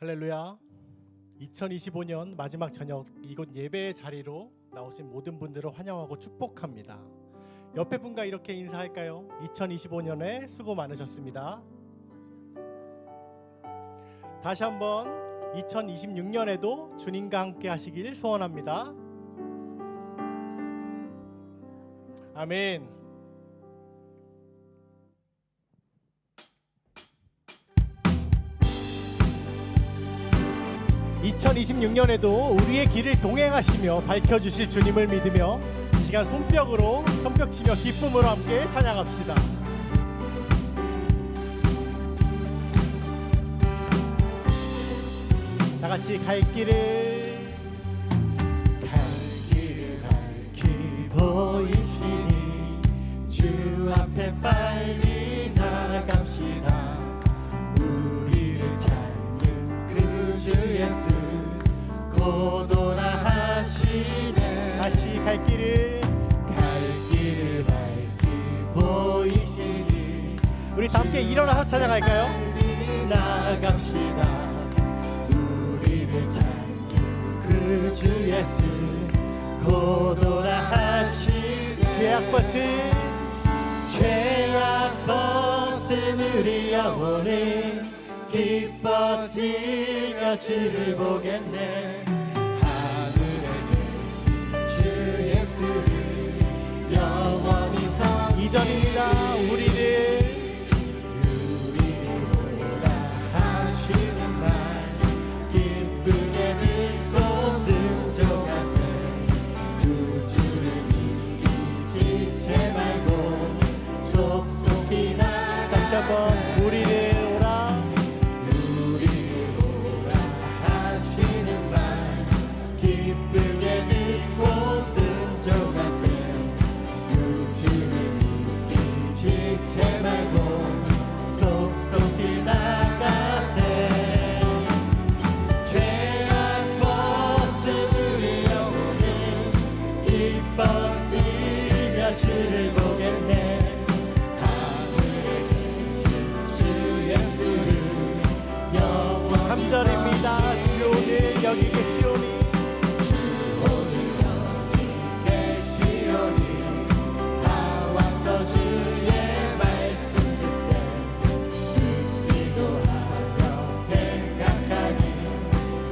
할렐루야. 2025년 마지막 저녁 이곳 예배의 자리로 나오신 모든 분들을 환영하고 축복합니다. 옆에 분과 이렇게 인사할까요? 2025년에 수고 많으셨습니다. 다시 한번 2026년에도 주님과 함께 하시길 소원합니다. 아멘. 2026년에도 우리의 길을 동행하시며 밝혀주실 주님을 믿으며 이 시간 손뼉치며 기쁨으로 함께 찬양합시다. 다 같이 갈 길을 밝히 보이시니 주 앞에 빨리 나갑시다. 우리를 찾는 그 주 예수 곧 오라 하시네. 다시 갈 길을 밝히 보이시니 우리 다 함께 일어나서 찬양할까요? 나갑시다. 우리를 찾는 그 주 예수 곧 오라 하시네. 죄악 벗은 우리 영혼이 기뻐 뛰며 주를 보겠네. 하늘에 계신 주 예수를 영원히 이전입니다. 우리를 보라 하시는 말 기쁘게 듣고 순종하세. 구주를 잊지 말고 속속히 나. 다시 한번 우리를 주를 보겠네. 하늘에 계신 주 예수를 영원히 3절입니다. 주 오늘 여기 계시오니 주 오늘 여기 계시오니 다 와서 주의 말씀 듣세. 듣기도 하며 생각하니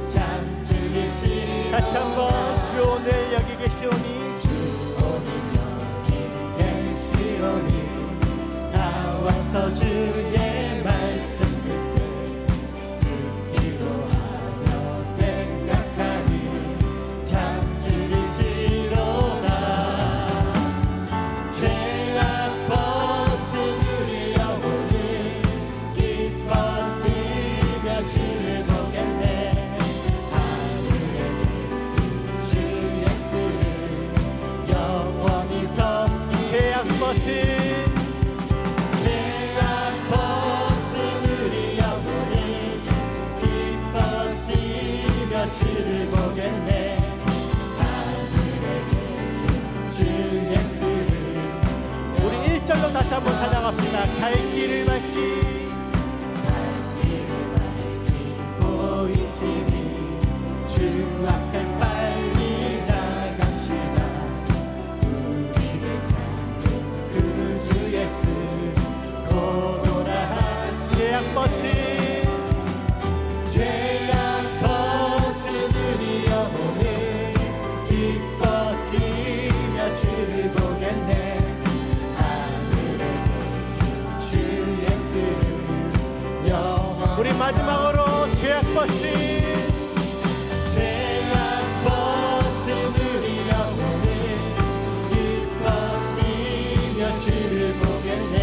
참 즐기시. 다시 한번 주 오늘 여기 계시오니 다 와서 주의 말씀 듣세. 듣기도 하며 생각하니 참 즐기시로다. 죄악 벗은 우리 영혼이 기뻐 뛰며 주를 보겠네. 하늘에 계신 주 예수를 영원히 섬기. 죄악 벗은 주를 보겠네. 하늘에 계신 주 예수를. 우리 1절로 다시 한번 찬양합시다. 갈 길을 밝히 보이시니 주 앞에 빨리 나갑시다. 우리를 찾는 그 주 예수 곧 오라 하시네. 죄악 벗은 주를 보겠네. 하늘에 계신 주 예수를 영원히. 우리 마지막으로 죄악 벗은 우리 영혼을 기뻐 뛰며 주를 보겠네.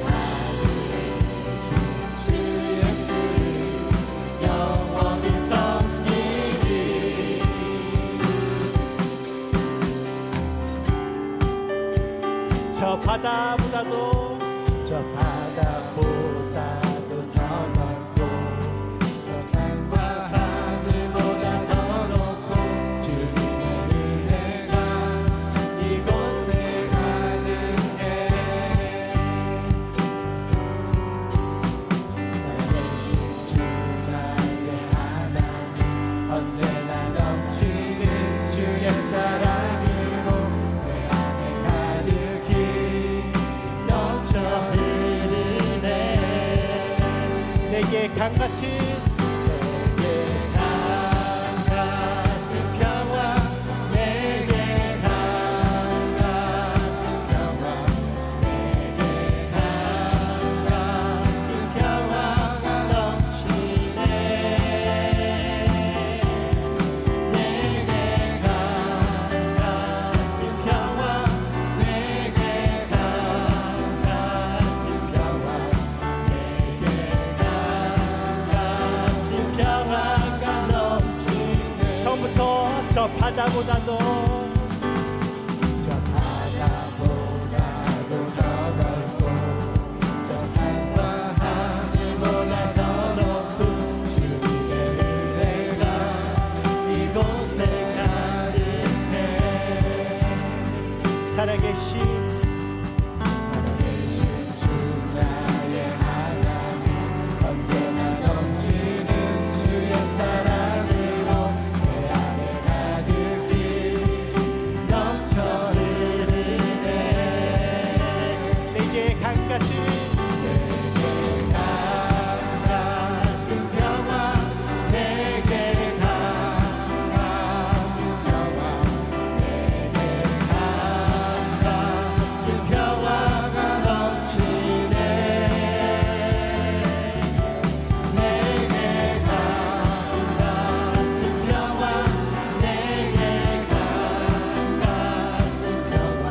하늘에 계신 주 예수를 영원히 섬기리. 저 바다보다도 더 넓고 저 산과 하늘보다 더 높고 주님의 은혜가 이곳에 가득해. 살아계신 주 나의 내게 강 같은 저 바다보다도 더 넓고 저 산과 하늘보다 더 높고 주님의 은혜가 이곳에 가득해 살아계신 주 나의 하나님 언제나 넘치는 주의 사랑으로 내 안에 가득히 넘쳐 흐르네 내게 강 같은 평화 내게 강 같은 평화 내게 강 같은 평화가 넘치네 내게 강 같은 평화 내게 강 같은 평화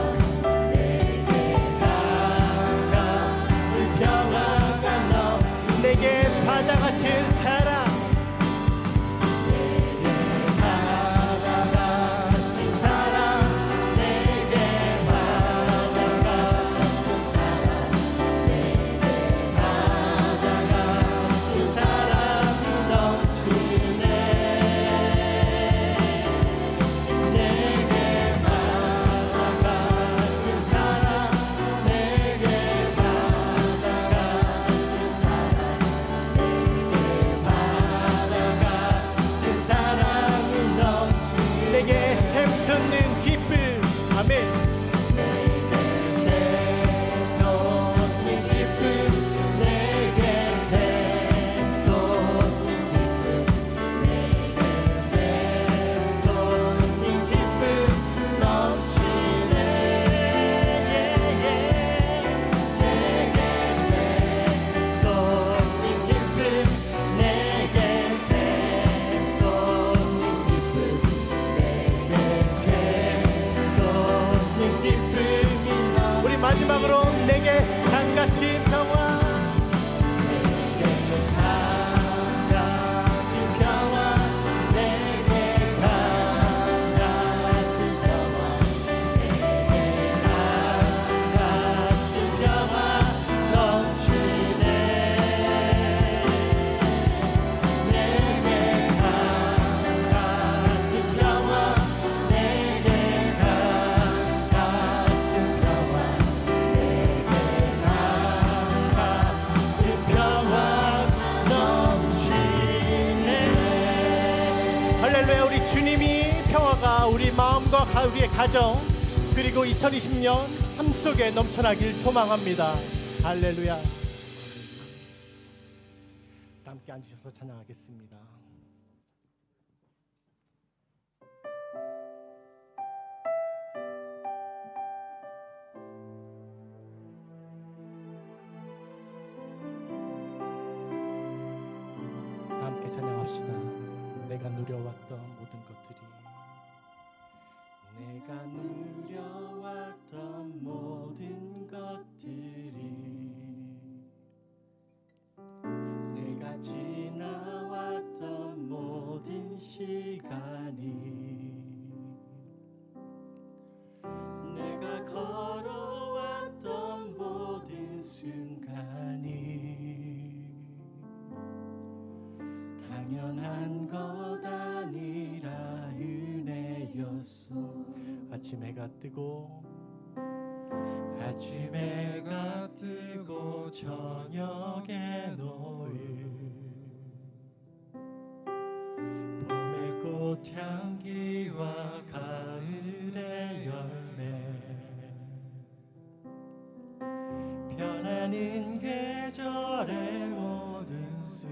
내게 강 같은 평화가 넘치네 내게 바다 같은 사랑 바다 같은 사랑 내게 바다 같은 사랑 내게 바다 같은 사랑이 넘치네 내게 바다 같은 사랑 내게 바다 같은 사랑 바다 같은 사랑이 넘치네 내게 샘솟는 기쁨 아멘 샘솟는 기쁨 내게 샘솟는 기쁨 내게 샘솟는 기쁨 넘치네 내게 샘솟는 기쁨 내게 샘솟는 기쁨 내게 샘솟는 기쁨이 우리 마지막으로 내게 강 같은 평화 강 같은 평화 내게 강 같은 평화 내게 강 같은 평화 넘치네 내게 강 같은 평화 내게 강 같은 평화 내게 강 같은 평화 넘치네 할렐루야 우리 주님이 평화가 우리 마음과 우리의 가정 그리고 2020년 삶 속에 넘쳐나길 소망합니다 할렐루야 함께 앉으셔서 찬양하겠습니다 함께 찬양합시다 내가 누려왔던 모든 것들이 내가 누려왔던 모든 것들이 내가 지나왔던 모든 시간이 내가 걸어왔던 모든 순간이 당연한 것 아니라 은혜였소 아침 해가 뜨고 아침 해가 뜨고 저녁에 노을 봄의 꽃향기와 가을의 열매 변하는 계절의 모든 순간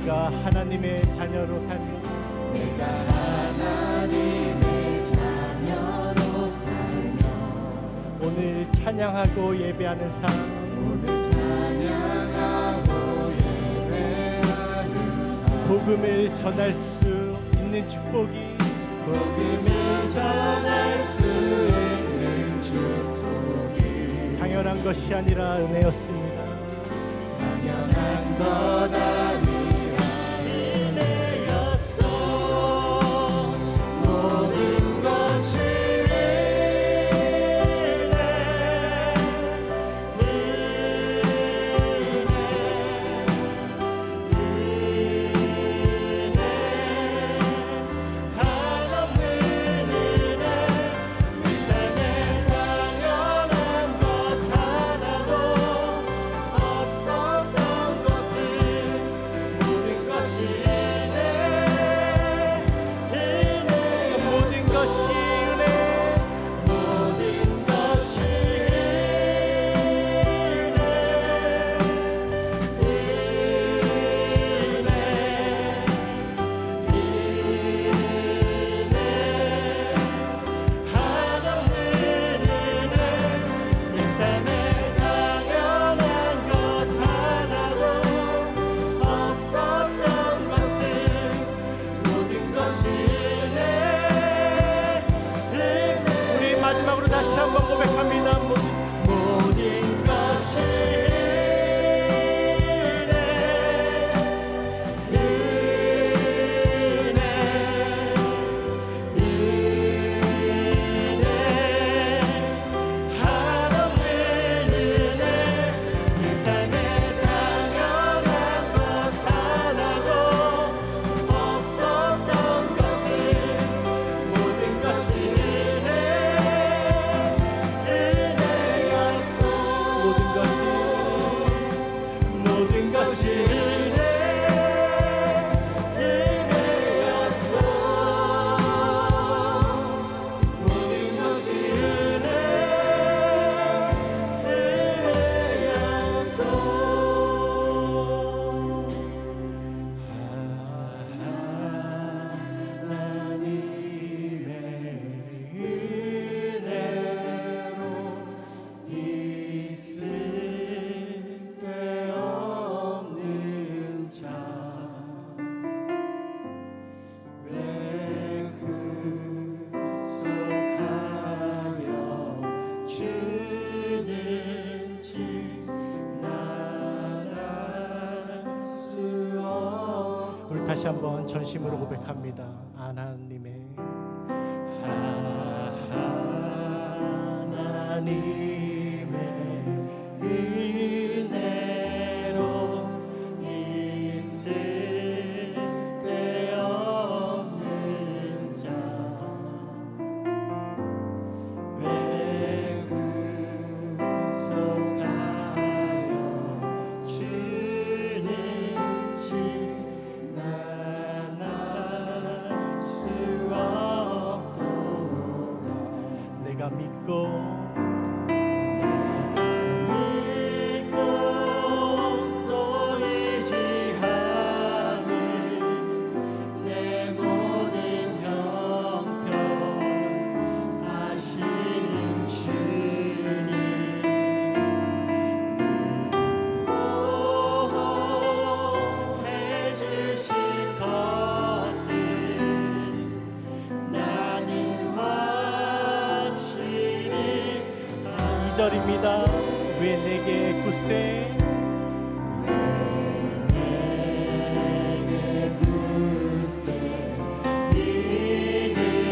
내가 하나님의 자녀로 살며 내가 하나님의 자녀로 살며 오늘 찬양하고 예배하는 삶 오늘 찬양하고 예배하는 삶 복음을 전할 수 있는 축복이 복음을 전할 수 있는 축복이 당연한 것이 아니라 은혜였습니다. 당연한 것 아니라 은혜였어. 모든 것이 마지막으로 다시 한번 고백합니다. 모든 것이 우리 다시 한번 전심으로 고백합니다. 하나님의 은혜로 있을 데 없는 자 왜 구속하여 주는지 난 알 수 없도다. 내가 믿고 또 의지하는 내 모든 형편 아시는 주님 보호해 주실 것을 나는 확실히 2절입니다. 왜 내게 굳세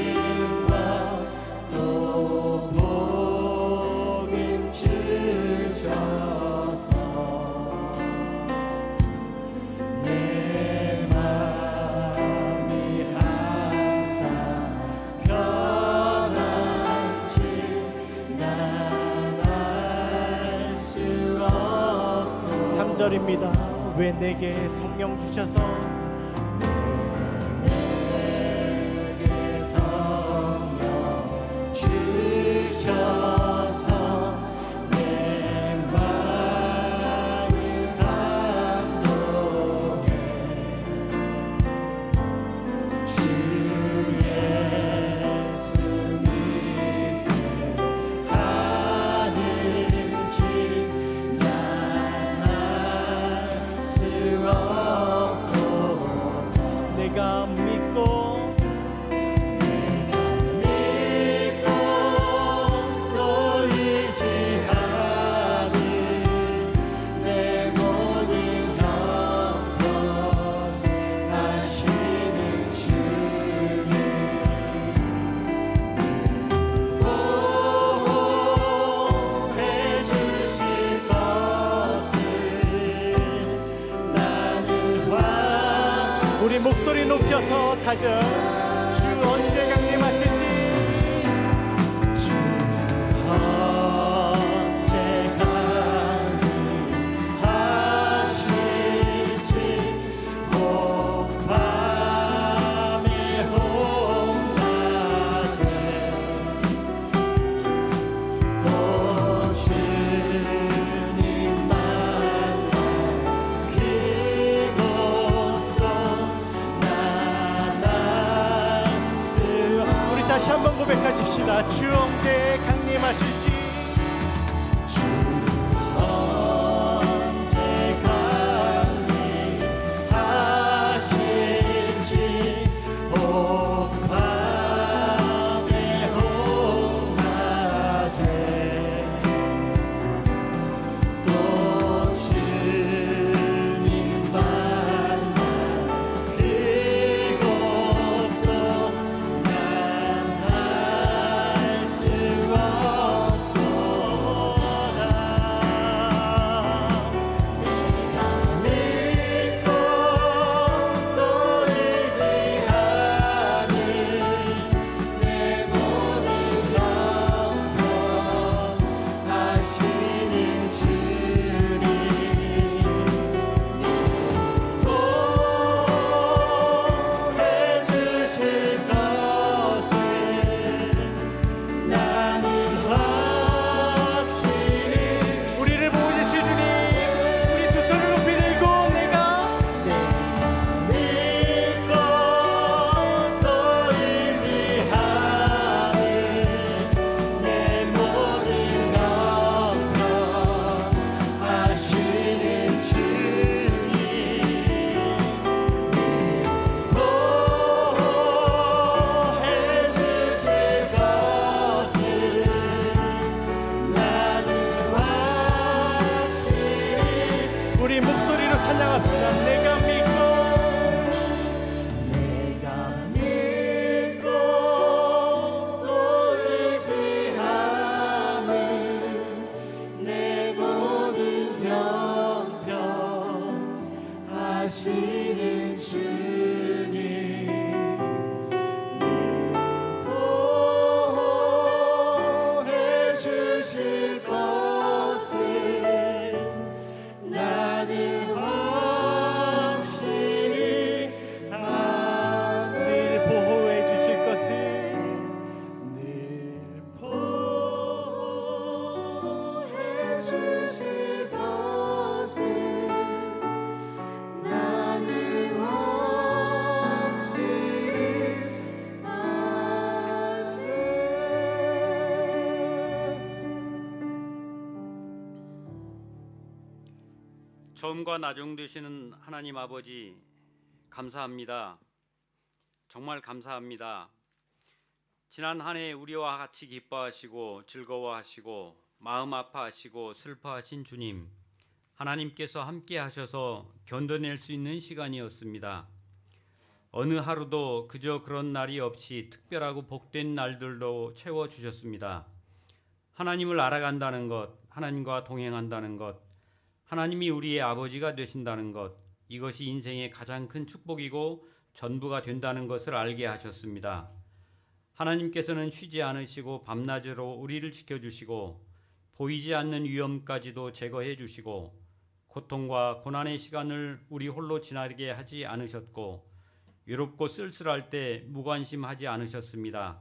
믿음과 또 복음 주셔서 내 마음이 항상 편안치 난 알 수 없도 3절입니다. 왜 내게 성령 주셔서 성령 주셔서 내 마음을 감동해 우리 목소리 높여서 사자. 주 언제 강림하실지, 주 언제 강림하실지 밤에 홍낮에 또 주님 만나 그곳도 나날 수 우리 다시 한번 고백하십시다. 주 언제 강림하실지, 주 언제 강림하실지 밤에 홍낮에 또 주님 만나 그곳도 난 알 수 없도다. 믿고 또 의지하는 내 모든 영원하시는 주님 보호해주실 것을 나는 확실히 우리를 보호해주실 주님, 우리 두 손을 높이 들고 내가 믿고 또 의지하는 내 모든 영원하시는 주님 보호해주실 것을 나는 확실히 우리 목소리로 찬양합시다. 내가 믿고 내가 믿고 또 의지하는 내 모든 형편하시는 주님 보호해주실 것을 나는 확실히 늘 보호해 주실 것을, 늘 보호해주실 것을 나는 확실히 아네. 처음과 나중 되시는 하나님 아버지, 감사합니다. 정말 감사합니다. 지난 한 해 우리와 같이 기뻐하시고 즐거워하시고 마음 아파하시고 슬퍼하신 주님, 하나님께서 함께 하셔서 견뎌낼 수 있는 시간이었습니다. 어느 하루도 그저 그런 날이 없이 특별하고 복된 날들도 채워주셨습니다. 하나님을 알아간다는 것, 하나님과 동행한다는 것, 하나님이 우리의 아버지가 되신다는 것, 이것이 인생의 가장 큰 축복이고 전부가 된다는 것을 알게 하셨습니다. 하나님께서는 쉬지 않으시고 밤낮으로 우리를 지켜주시고 보이지 않는 위험까지도 제거해 주시고 고통과 고난의 시간을 우리 홀로 지나게 하지 않으셨고 외롭고 쓸쓸할 때 무관심하지 않으셨습니다.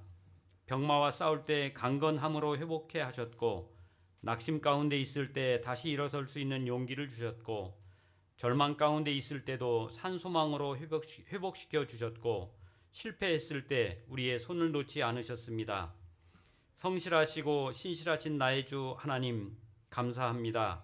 병마와 싸울 때 강건함으로 회복해 하셨고 낙심 가운데 있을 때 다시 일어설 수 있는 용기를 주셨고 절망 가운데 있을 때도 산소망으로 회복시켜 주셨고 실패했을 때 우리의 손을 놓지 않으셨습니다. 성실하시고 신실하신 나의 주 하나님, 감사합니다.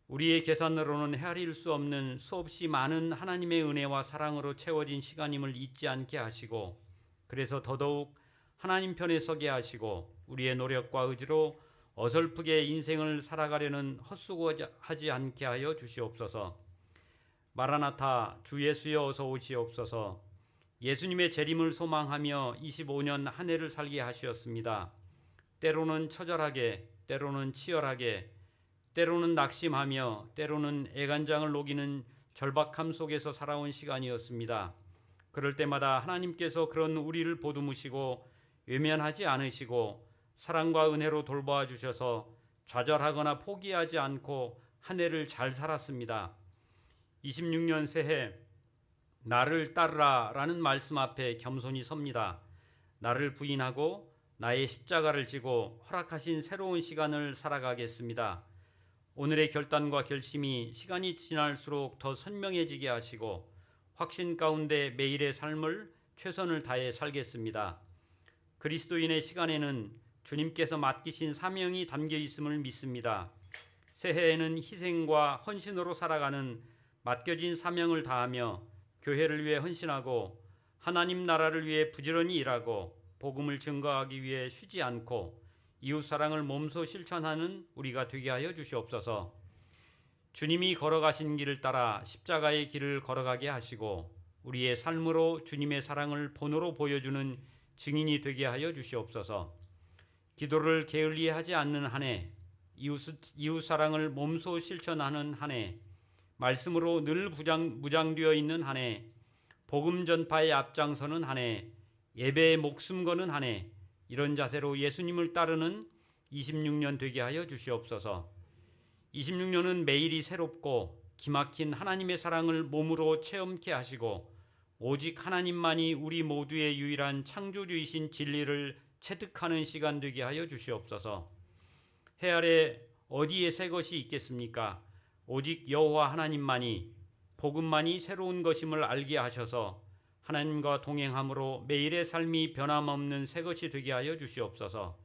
우리의 계산으로는 헤아릴 수 없는 수없이 많은 하나님의 은혜와 사랑으로 채워진 시간임을 잊지 않게 하시고 그래서 더더욱 하나님 편에 서게 하시고 우리의 노력과 의지로 어설프게 인생을 살아가려는 헛수고하지 않게 하여 주시옵소서. 마라나타, 주 예수여 어서 오시옵소서. 예수님의 재림을 소망하며 25년 한 해를 살게 하시었습니다. 때로는 처절하게, 때로는 치열하게, 때로는 낙심하며 때로는 애간장을 녹이는 절박함 속에서 살아온 시간이었습니다. 그럴 때마다 하나님께서 그런 우리를 보듬으시고 외면하지 않으시고 사랑과 은혜로 돌보아 주셔서 좌절하거나 포기하지 않고 한 해를 잘 살았습니다. 26년 새해 나를 따르라 라는 말씀 앞에 겸손히 섭니다. 나를 부인하고 나의 십자가를 지고 허락하신 새로운 시간을 살아가겠습니다. 오늘의 결단과 결심이 시간이 지날수록 더 선명해지게 하시고 확신 가운데 매일의 삶을 최선을 다해 살겠습니다. 그리스도인의 시간에는 주님께서 맡기신 사명이 담겨 있음을 믿습니다. 새해에는 희생과 헌신으로 살아가는 맡겨진 사명을 다하며 교회를 위해 헌신하고 하나님 나라를 위해 부지런히 일하고 복음을 증거하기 위해 쉬지 않고 이웃사랑을 몸소 실천하는 우리가 되게 하여 주시옵소서. 주님이 걸어가신 길을 따라 십자가의 길을 걸어가게 하시고 우리의 삶으로 주님의 사랑을 본으로 보여주는 증인이 되게 하여 주시옵소서. 기도를 게을리 하지 않는 한 해, 이웃사랑을 몸소 실천하는 한 해, 말씀으로 늘 무장되어 있는 한 해, 복음 전파에 앞장서는 한 해, 예배에 목숨 거는 한 해, 이런 자세로 예수님을 따르는 26년 되게 하여 주시옵소서. 26년은 매일이 새롭고 기막힌 하나님의 사랑을 몸으로 체험케 하시고 오직 하나님만이 우리 모두의 유일한 창조주이신 진리를 체득하는 시간 되게 하여 주시옵소서. 해 아래 어디에 새 것이 있겠습니까? 오직 여호와 하나님만이 복음만이 새로운 것임을 알게 하셔서 하나님과 동행함으로 매일의 삶이 변함없는 새 것이 되게 하여 주시옵소서.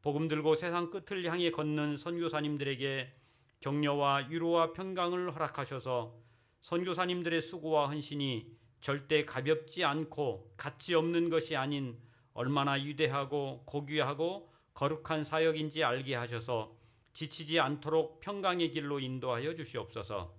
복음 들고 세상 끝을 향해 걷는 선교사님들에게 격려와 위로와 평강을 허락하셔서 선교사님들의 수고와 헌신이 절대 가볍지 않고 가치 없는 것이 아닌 얼마나 위대하고 고귀하고 거룩한 사역인지 알게 하셔서 지치지 않도록 평강의 길로 인도하여 주시옵소서.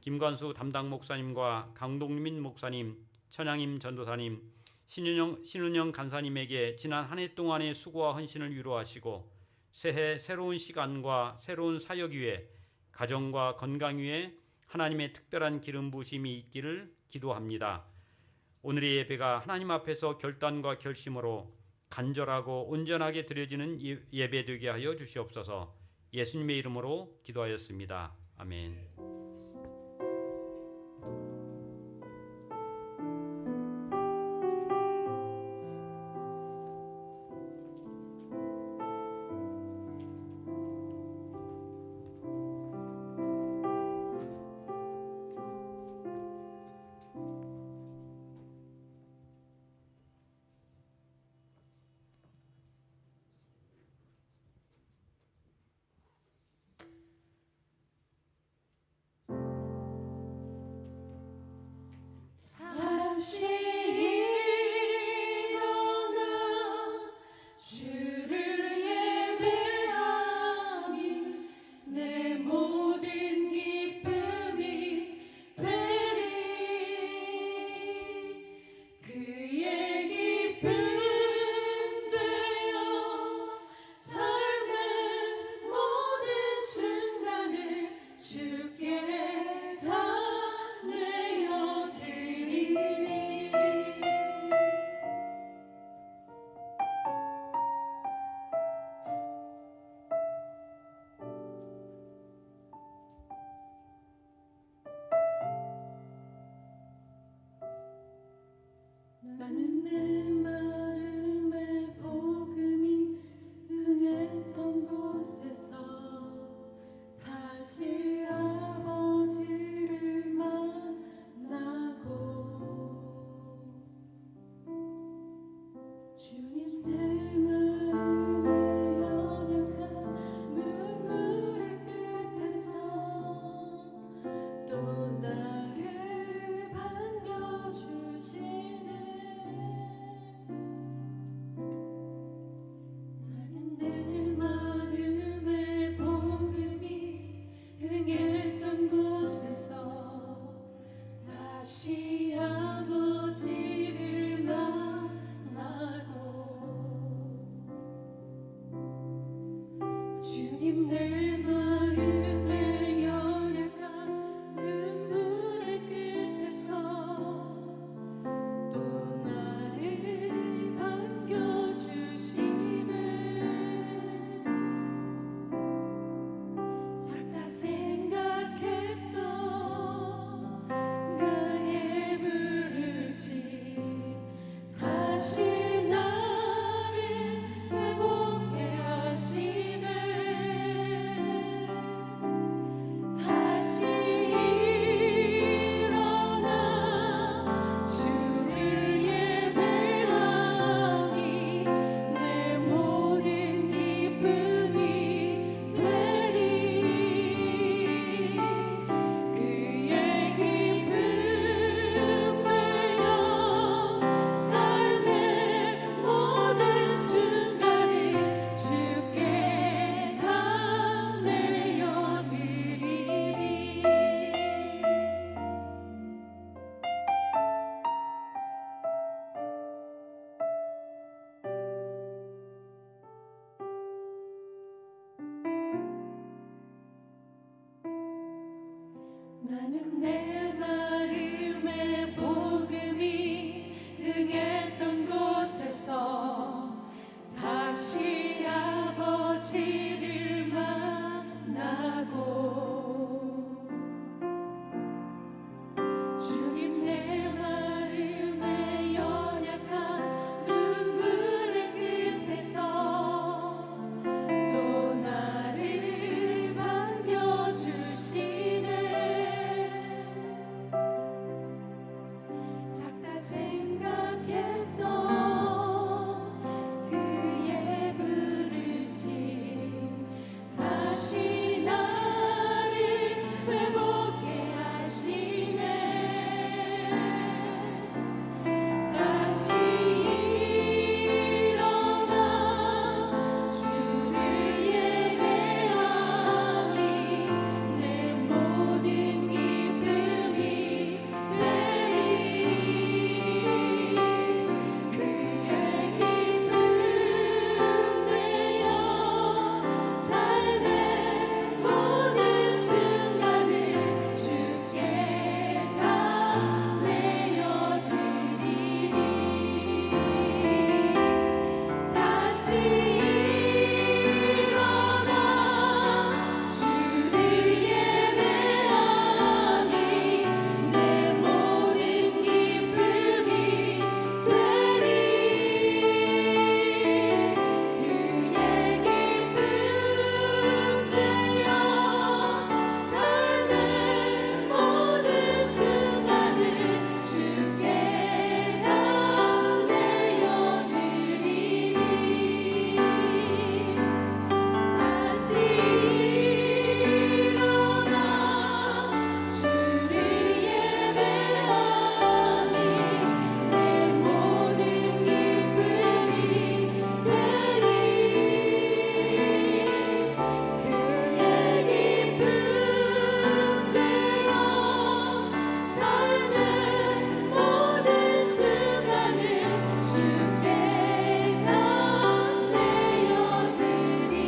김관수 담당 목사님과 강동민 목사님, 천양임 전도사님, 신은영 간사님에게 지난 한 해 동안의 수고와 헌신을 위로하시고 새해 새로운 시간과 새로운 사역 위에 가정과 건강 위에 하나님의 특별한 기름 부으심이 있기를 기도합니다. 오늘의 예배가 하나님 앞에서 결단과 결심으로 간절하고 온전하게 드려지는 예배 되게 하여 주시옵소서. 예수님의 이름으로 기도하였습니다. 아멘. 다시 일어나 주를 예배하니 내 모든 기쁨이 되리. 그의 기쁨 되어 삶의 모든 순간을 주께 다 내어 드리리. 나는 내 마음의 복음이 흥했던 곳에서 다시 아버지를 만나고 주님 내 마음의 연약한 눈물의 끝에서 또 나를 반겨주시네. 나는 내 마음의 복음이 흥했던 곳에서 다시 아버지를 만나고 주님 내 마음의 연약한 눈물의 나는 내 마음의 복음이 흥했던 곳에서 다시 아버지를 만나고 주님 내 마음의 연약한 눈물의 끝에서 또 나를 반겨주시네. 작다 생각했던 그의 부르심 다시 나를 회복해 하시네. 다시 일어나 주를 예배하니 내 모든 기쁨이 되리. 그의 기쁨 되어 삶의 모든 순간을 주께 다 내어드리리. 다시 일어나 주를 예배하니 내 모든 기쁨이 되리. 그의 기쁨 되어 삶의 모든 순간을 주께 다 내어드리리. 다시 일어나 주를 예배하니 내 모든 기쁨이 되리. 그의 기쁨 되어 삶의 모든 순간을 주께 다 내어드리리.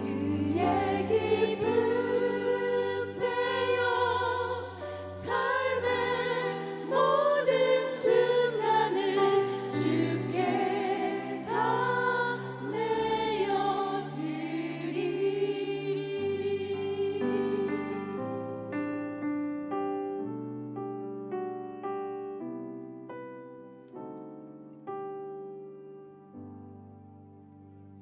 그의 기쁨 되어 삶의 모든 순간을 주께 다 내어드리리.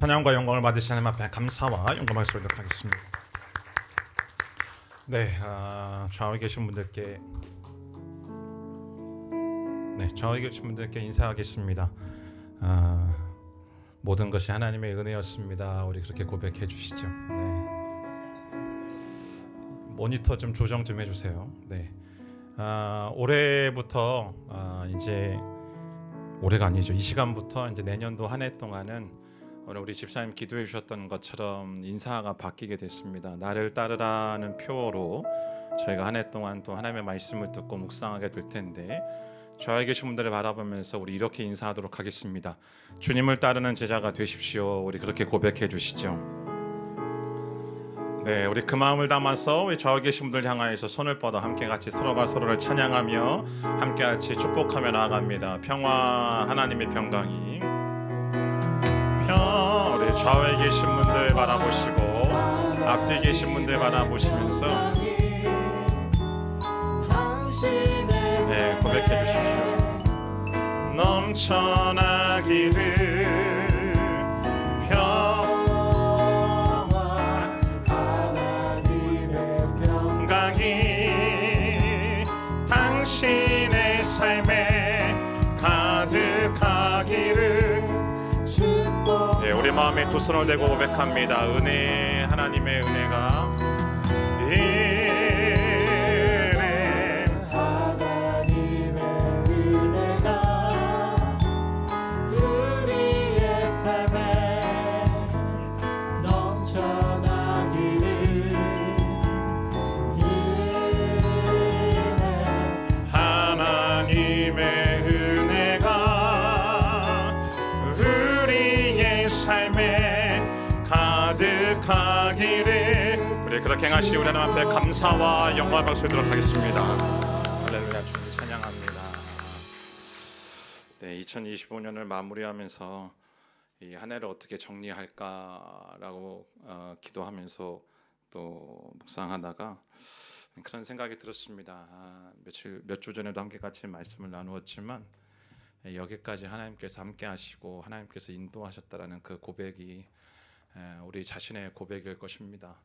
찬양과 영광을 받으신 하나님 앞에 감사와 영광을 소리도록 하겠습니다. 네, 좌우에 계신 분들께 인사하겠습니다. 모든 것이 하나님의 은혜였습니다. 우리 그렇게 고백해 주시죠. 네. 모니터 좀 조정 좀 해주세요. 네. 올해부터 이제 올해가 아니죠. 이 시간부터 이제 내년도 한 해 동안은 오늘 우리 집사님 기도해 주셨던 것처럼 인사가 바뀌게 됐습니다. 나를 따르라는 표어로 저희가 한 해 동안 또 하나님의 말씀을 듣고 묵상하게 될 텐데 저에게 계신 분들을 바라보면서 우리 이렇게 인사하도록 하겠습니다. 주님을 따르는 제자가 되십시오. 우리 그렇게 고백해 주시죠. 네, 우리 그 마음을 담아서 우리 저에 계신 분들 향하여서 손을 뻗어 함께 같이 서로가 서로를 찬양하며 함께 같이 축복하며 나아갑니다. 평화, 하나님의 평강이 우리 좌우에 계신 분들 바라보시고 앞뒤에 계신 분들 바라보시면서 네, 고백해 주십시오. 넘쳐나기를 평화 하나님의 평강이 당신의 삶에 가득하기를 네, 우리 마음에 두 손을 대고 고백합니다. 은혜, 하나님의 은혜가 우리의 삶에 넘쳐나기를. 하나님의 은혜가 우리의 삶에 가득하기를 우리 다시 우리 하나님 앞에 감사와 영광의 박수 드리도록 하겠습니다. 할렐루야. 주님 찬양합니다. 네, 2025년을 마무리하면서 이 한 해를 어떻게 정리할까라고 기도하면서 또 묵상하다가 그런 생각이 들었습니다. 몇 주 전에도 함께 같이 말씀을 나누었지만 여기까지 하나님께서 함께 하시고 하나님께서 인도하셨다라는 그 고백이 우리 자신의 고백일 것입니다.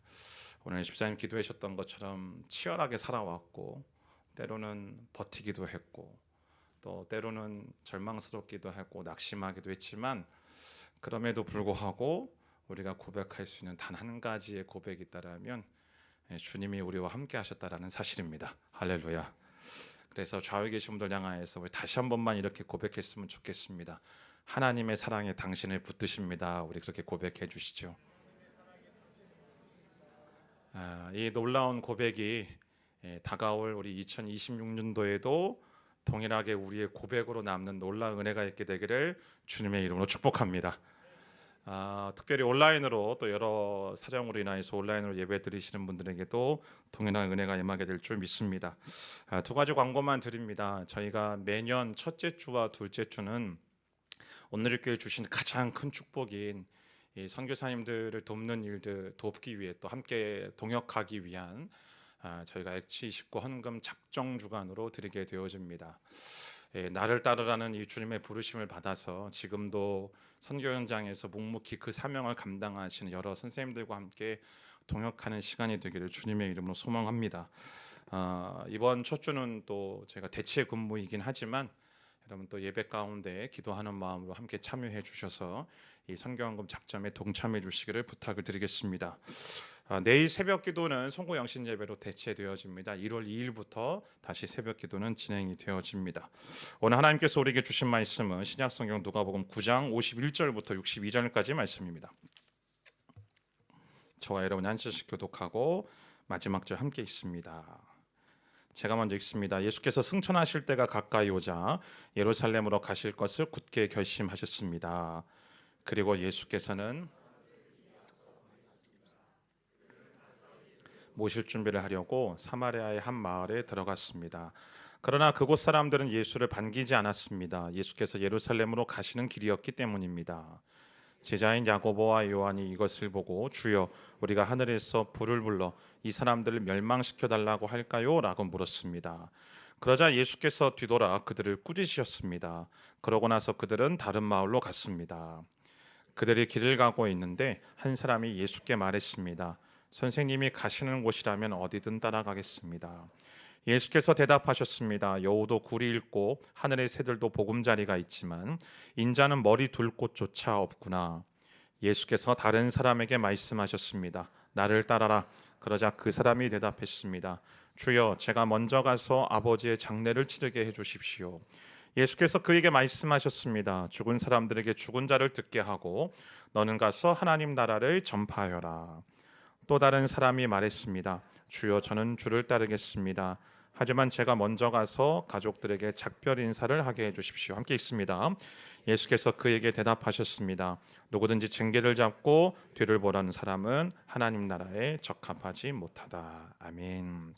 오늘 집사님 기도해 주셨던 것처럼 치열하게 살아왔고 때로는 버티기도 했고 또 때로는 절망스럽기도 했고 낙심하기도 했지만 그럼에도 불구하고 우리가 고백할 수 있는 단 한 가지의 고백이 있다라면 주님이 우리와 함께 하셨다라는 사실입니다. 할렐루야. 그래서 좌우에 계신 분들 향하여서 우리 다시 한 번만 이렇게 고백했으면 좋겠습니다. 하나님의 사랑에 당신을 붙드십니다. 우리 그렇게 고백해 주시죠. 이 놀라운 고백이 다가올 우리 2026년도에도 동일하게 우리의 고백으로 남는 놀라운 은혜가 있게 되기를 주님의 이름으로 축복합니다. 특별히 온라인으로 또 여러 사정으로 인하여서 온라인으로 예배 드리시는 분들에게도 동일한 은혜가 임하게 될 줄 믿습니다. 두 가지 광고만 드립니다. 저희가 매년 첫째 주와 둘째 주는 오늘의 교회 주신 가장 큰 축복인 이 선교사님들을 돕는 일들 돕기 위해 또 함께 동역하기 위한 저희가 액치 29 헌금 작정 주간으로 드리게 되어집니다. 나를 따르라는 이 주님의 부르심을 받아서 지금도 선교 현장에서 묵묵히 그 사명을 감당하시는 여러 선생님들과 함께 동역하는 시간이 되기를 주님의 이름으로 소망합니다. 이번 첫 주는 또 제가 대체 근무이긴 하지만 여러분 또 예배 가운데 기도하는 마음으로 함께 참여해 주셔서 이 선교헌금 작점에 동참해 주시기를 부탁을 드리겠습니다. 내일 새벽 기도는 송구 영신 예배로 대체되어집니다. 1월 2일부터 다시 새벽 기도는 진행이 되어집니다. 오늘 하나님께서 우리에게 주신 말씀은 신약성경 누가복음 9장 51절부터 62절까지 말씀입니다. 저와 여러분이 한 절씩 교독하고 마지막 절 함께 읽습니다. 제가 먼저 읽습니다. 예수께서 승천하실 때가 가까이 오자 예루살렘으로 가실 것을 굳게 결심하셨습니다. 그리고 예수께서는 모실 준비를 하려고 사마리아의 한 마을에 들어갔습니다. 그러나 그곳 사람들은 예수를 반기지 않았습니다. 예수께서 예루살렘으로 가시는 길이었기 때문입니다. 제자인 야고보와 요한이 이것을 보고 주여 우리가 하늘에서 불을 불러 이 사람들을 멸망시켜 달라고 할까요? 라고 물었습니다. 그러자 예수께서 뒤돌아 그들을 꾸짖으셨습니다. 그러고 나서 그들은 다른 마을로 갔습니다. 그들이 길을 가고 있는데 한 사람이 예수께 말했습니다. 선생님이 가시는 곳이라면 어디든 따라가겠습니다. 예수께서 대답하셨습니다. 여우도 굴이 잃고 하늘의 새들도 보금자리가 있지만 인자는 머리 둘 곳조차 없구나. 예수께서 다른 사람에게 말씀하셨습니다. 나를 따라라. 그러자 그 사람이 대답했습니다. 주여, 제가 먼저 가서 아버지의 장례를 치르게 해주십시오. 예수께서 그에게 말씀하셨습니다. 죽은 사람들에게 죽은 자를 듣게 하고 너는 가서 하나님 나라를 전파하여라. 또 다른 사람이 말했습니다. 주여, 저는 주를 따르겠습니다. 하지만 제가 먼저 가서 가족들에게 작별 인사를 하게 해주십시오. 함께 읽습니다. 예수께서 그에게 대답하셨습니다. 누구든지 징계를 잡고 뒤를 보라는 사람은 하나님 나라에 적합하지 못하다. 아멘.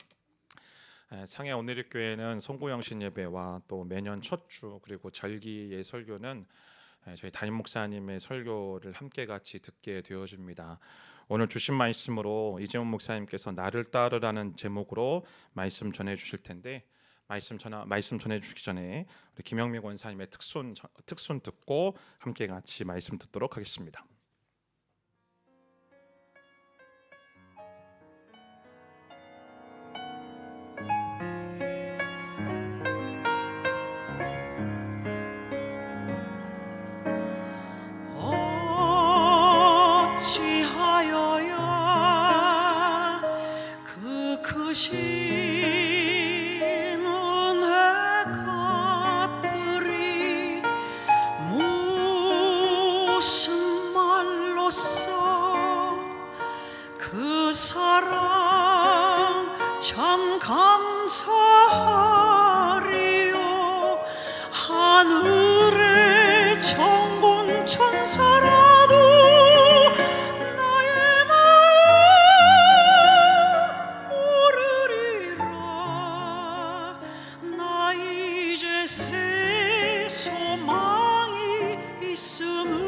상해 오늘의 교회는 송구영신 예배와 또 매년 첫 주 그리고 절기의 설교는 저희 담임 목사님의 설교를 함께 같이 듣게 되어집니다. 오늘 주신 말씀으로 이재훈 목사님께서 나를 따르라는 제목으로 말씀 전해 주실 텐데 말씀 전해 주시기 전에 우리 김영미 권사님의 특순 듣고 함께 같이 말씀 듣도록 하겠습니다. 하늘의 천군 천사라도 나의 마음 새 소망이 있음을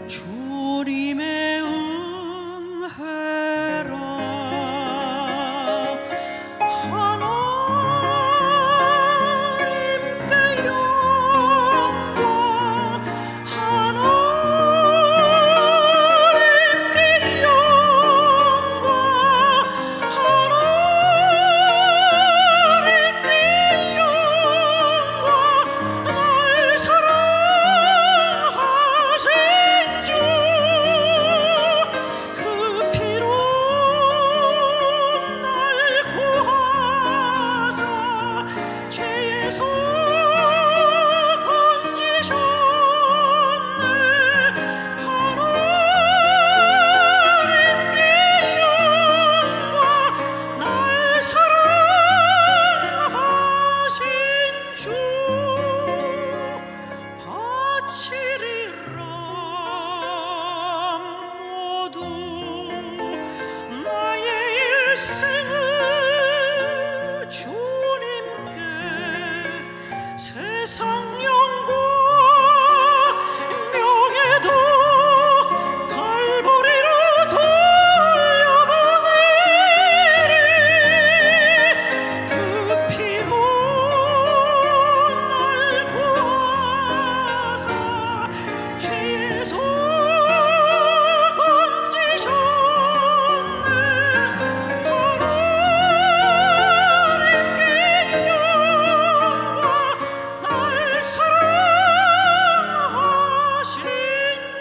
주님의 은혜라. 하나님께 영광, 하나님께 영광, 하나님께 영광. 날 사랑하신 주, 그 피로 날 구하사 죄에서 건지셨네. 하나님께 영광, 날 사랑하신 주 바치리라. 모두 나의 일생을 주님께 세상 영광 명예도 갈보리로 돌려보내리. 그 피로 날 구하사 죄에서 건지셨네. 하나님께 영광, 날 사랑하신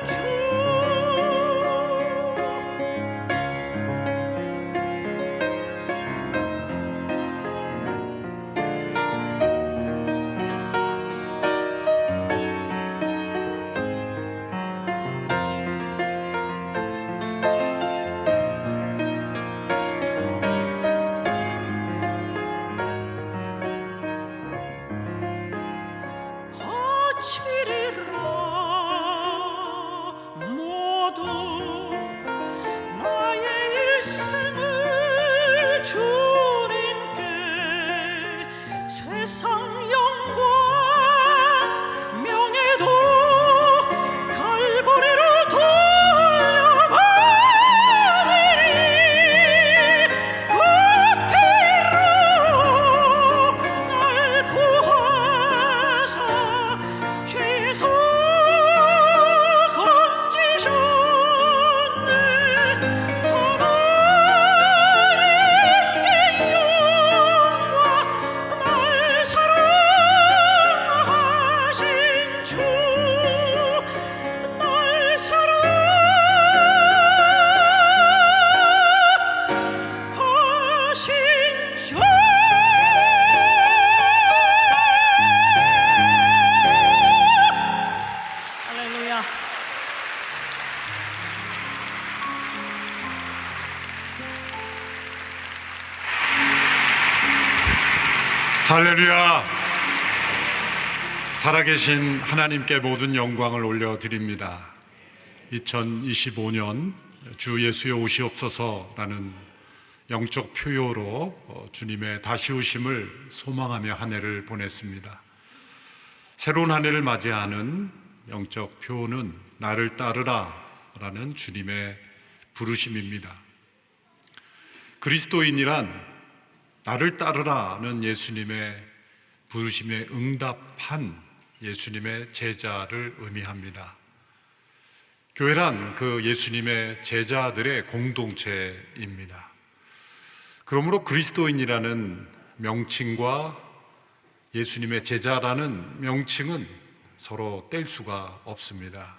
주. 바치리라. 모두 나의 일생을 주님께 세상 영광 명예도 갈보리로 돌려보내리. 그 피로 날 구하사 죄에서 건지셨네. 하나님께 영광, 날 사랑하신 주, 날 사랑하신 주. 할렐루야. 할렐루야. 살아계신 하나님께 모든 영광을 올려드립니다. 2025년 주 예수여 오시옵소서라는 영적 표요로 주님의 다시 오심을 소망하며 한 해를 보냈습니다. 새로운 한 해를 맞이하는 영적 표는 나를 따르라 라는 주님의 부르심입니다. 그리스도인이란 나를 따르라는 예수님의 부르심에 응답한 예수님의 제자를 의미합니다. 교회란 그 예수님의 제자들의 공동체입니다. 그러므로 그리스도인이라는 명칭과 예수님의 제자라는 명칭은 서로 뗄 수가 없습니다.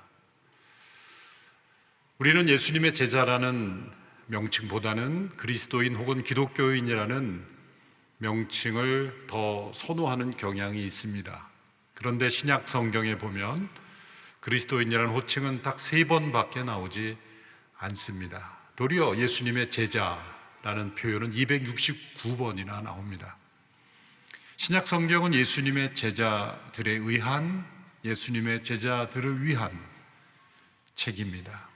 우리는 예수님의 제자라는 명칭보다는 그리스도인 혹은 기독교인이라는 명칭을 더 선호하는 경향이 있습니다. 그런데 신약 성경에 보면 그리스도인이라는 호칭은 딱 3번밖에 나오지 않습니다. 도리어 예수님의 제자라는 표현은 269번이나 나옵니다. 신약 성경은 예수님의 제자들에 의한, 예수님의 제자들을 위한 책입니다.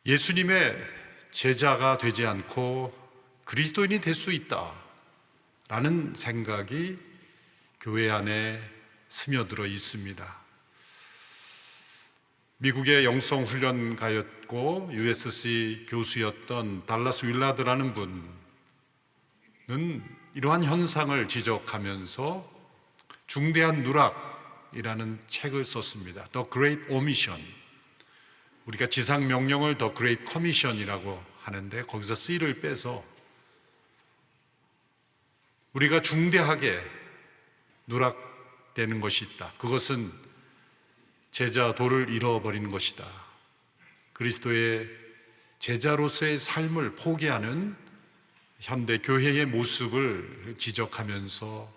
예수님의 제자가 되지 않고 그리스도인이 될 수 있다라는 생각이 교회 안에 스며들어 있습니다. 미국의 영성훈련가였고 USC 교수였던 달라스 윌라드라는 분은 이러한 현상을 지적하면서 중대한 누락이라는 책을 썼습니다. The Great Omission. 우리가 지상 명령을 The Great Commission이라고 하는데 거기서 C를 빼서 우리가 중대하게 누락되는 것이 있다. 그것은 제자 도를 잃어버리는 것이다. 그리스도의 제자로서의 삶을 포기하는 현대 교회의 모습을 지적하면서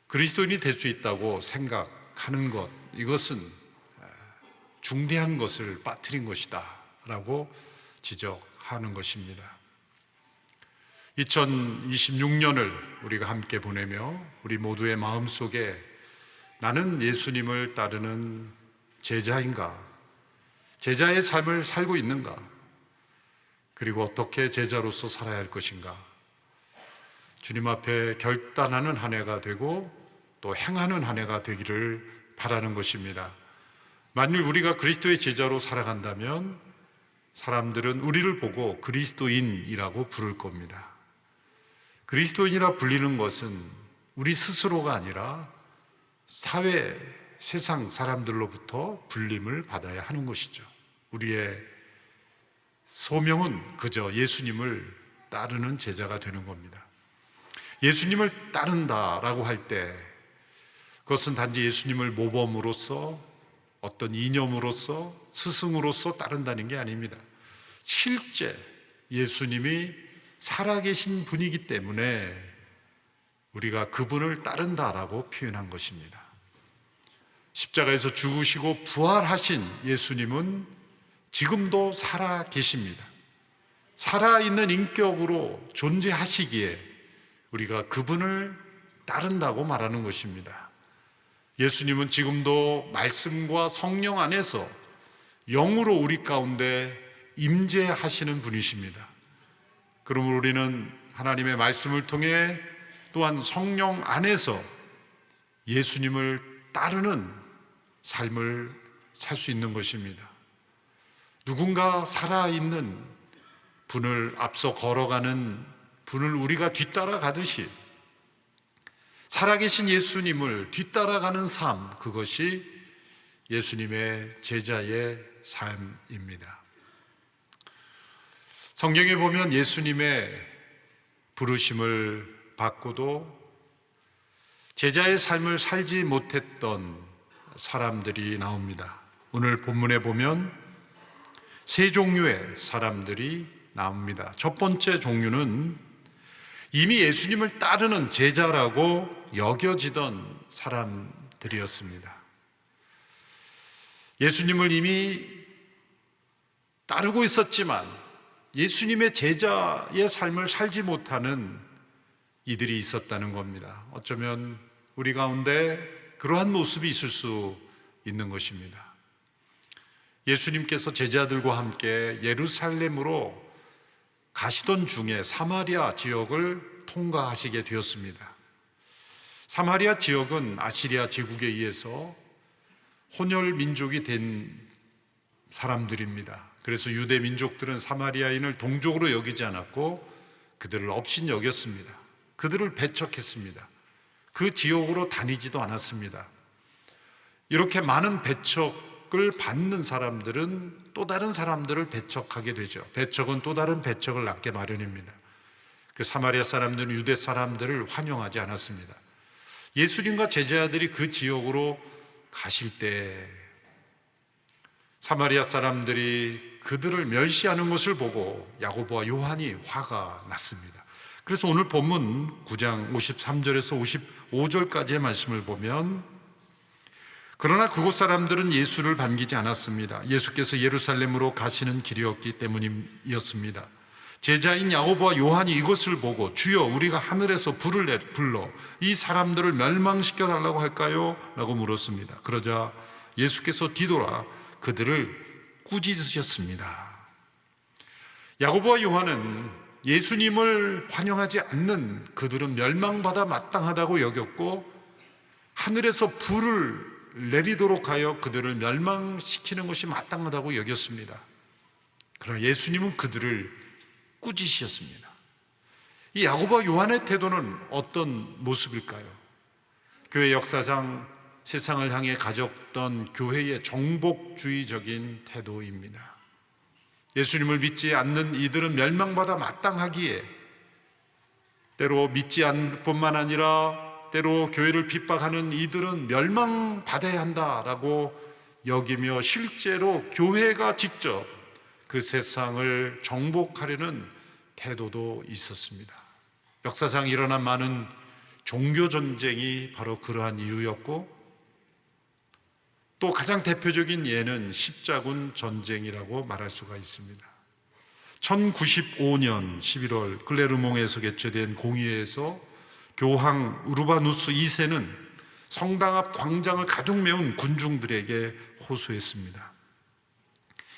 그리스도인이 될 수 있다고 생각하는 것, 이것은 중대한 것을 빠뜨린 것이다 라고 지적하는 것입니다. 2026년을 우리가 함께 보내며 우리 모두의 마음속에 나는 예수님을 따르는 제자인가? 제자의 삶을 살고 있는가? 그리고 어떻게 제자로서 살아야 할 것인가? 주님 앞에 결단하는 한 해가 되고 또 행하는 한 해가 되기를 바라는 것입니다. 만일 우리가 그리스도의 제자로 살아간다면 사람들은 우리를 보고 그리스도인이라고 부를 겁니다. 그리스도인이라 불리는 것은 우리 스스로가 아니라 사회, 세상 사람들로부터 불림을 받아야 하는 것이죠. 우리의 소명은 그저 예수님을 따르는 제자가 되는 겁니다. 예수님을 따른다라고 할 때 그것은 단지 예수님을 모범으로서 어떤 이념으로서 스승으로서 따른다는 게 아닙니다. 실제 예수님이 살아계신 분이기 때문에 우리가 그분을 따른다라고 표현한 것입니다. 십자가에서 죽으시고 부활하신 예수님은 지금도 살아계십니다. 살아있는 인격으로 존재하시기에 우리가 그분을 따른다고 말하는 것입니다. 예수님은 지금도 말씀과 성령 안에서 영으로 우리 가운데 임재하시는 분이십니다. 그러므로 우리는 하나님의 말씀을 통해 또한 성령 안에서 예수님을 따르는 삶을 살 수 있는 것입니다. 누군가 살아있는 분을 앞서 걸어가는 분을 우리가 뒤따라가듯이 살아계신 예수님을 뒤따라가는 삶, 그것이 예수님의 제자의 삶입니다. 성경에 보면 예수님의 부르심을 받고도 제자의 삶을 살지 못했던 사람들이 나옵니다. 오늘 본문에 보면 세 종류의 사람들이 나옵니다. 첫 번째 종류는 이미 예수님을 따르는 제자라고 여겨지던 사람들이었습니다. 예수님을 이미 따르고 있었지만 예수님의 제자의 삶을 살지 못하는 이들이 있었다는 겁니다. 어쩌면 우리 가운데 그러한 모습이 있을 수 있는 것입니다. 예수님께서 제자들과 함께 예루살렘으로 가시던 중에 사마리아 지역을 통과하시게 되었습니다. 사마리아 지역은 아시리아 제국에 의해서 혼혈 민족이 된 사람들입니다. 그래서 유대 민족들은 사마리아인을 동족으로 여기지 않았고 그들을 업신 여겼습니다. 그들을 배척했습니다. 그 지역으로 다니지도 않았습니다. 이렇게 많은 배척을 받는 사람들은 또 다른 사람들을 배척하게 되죠. 배척은 또 다른 배척을 낳게 마련입니다. 그 사마리아 사람들은 유대 사람들을 환영하지 않았습니다. 예수님과 제자들이 그 지역으로 가실 때 사마리아 사람들이 그들을 멸시하는 것을 보고 야고보와 요한이 화가 났습니다. 그래서 오늘 본문 9장 53절에서 55절까지의 말씀을 보면 그러나 그곳 사람들은 예수를 반기지 않았습니다. 예수께서 예루살렘으로 가시는 길이었기 때문이었습니다. 제자인 야고보와 요한이 이것을 보고 주여 우리가 하늘에서 불을 불러 이 사람들을 멸망시켜 달라고 할까요? 라고 물었습니다. 그러자 예수께서 뒤돌아 그들을 꾸짖으셨습니다. 야고보와 요한은 예수님을 환영하지 않는 그들은 멸망받아 마땅하다고 여겼고 하늘에서 불을 내리도록 하여 그들을 멸망시키는 것이 마땅하다고 여겼습니다. 그러나 예수님은 그들을 꾸짖으셨습니다. 이 야고보와 요한의 태도는 어떤 모습일까요? 교회 역사상 세상을 향해 가졌던 교회의 정복주의적인 태도입니다. 예수님을 믿지 않는 이들은 멸망받아 마땅하기에 때로 믿지 않을 뿐만 아니라 때로 교회를 핍박하는 이들은 멸망받아야 한다라고 여기며 실제로 교회가 직접 그 세상을 정복하려는 태도도 있었습니다. 역사상 일어난 많은 종교 전쟁이 바로 그러한 이유였고 또 가장 대표적인 예는 십자군 전쟁이라고 말할 수가 있습니다. 1095년 11월 클레르몽에서 개최된 공의회에서 교황 우르바누스 2세는 성당 앞 광장을 가득 메운 군중들에게 호소했습니다.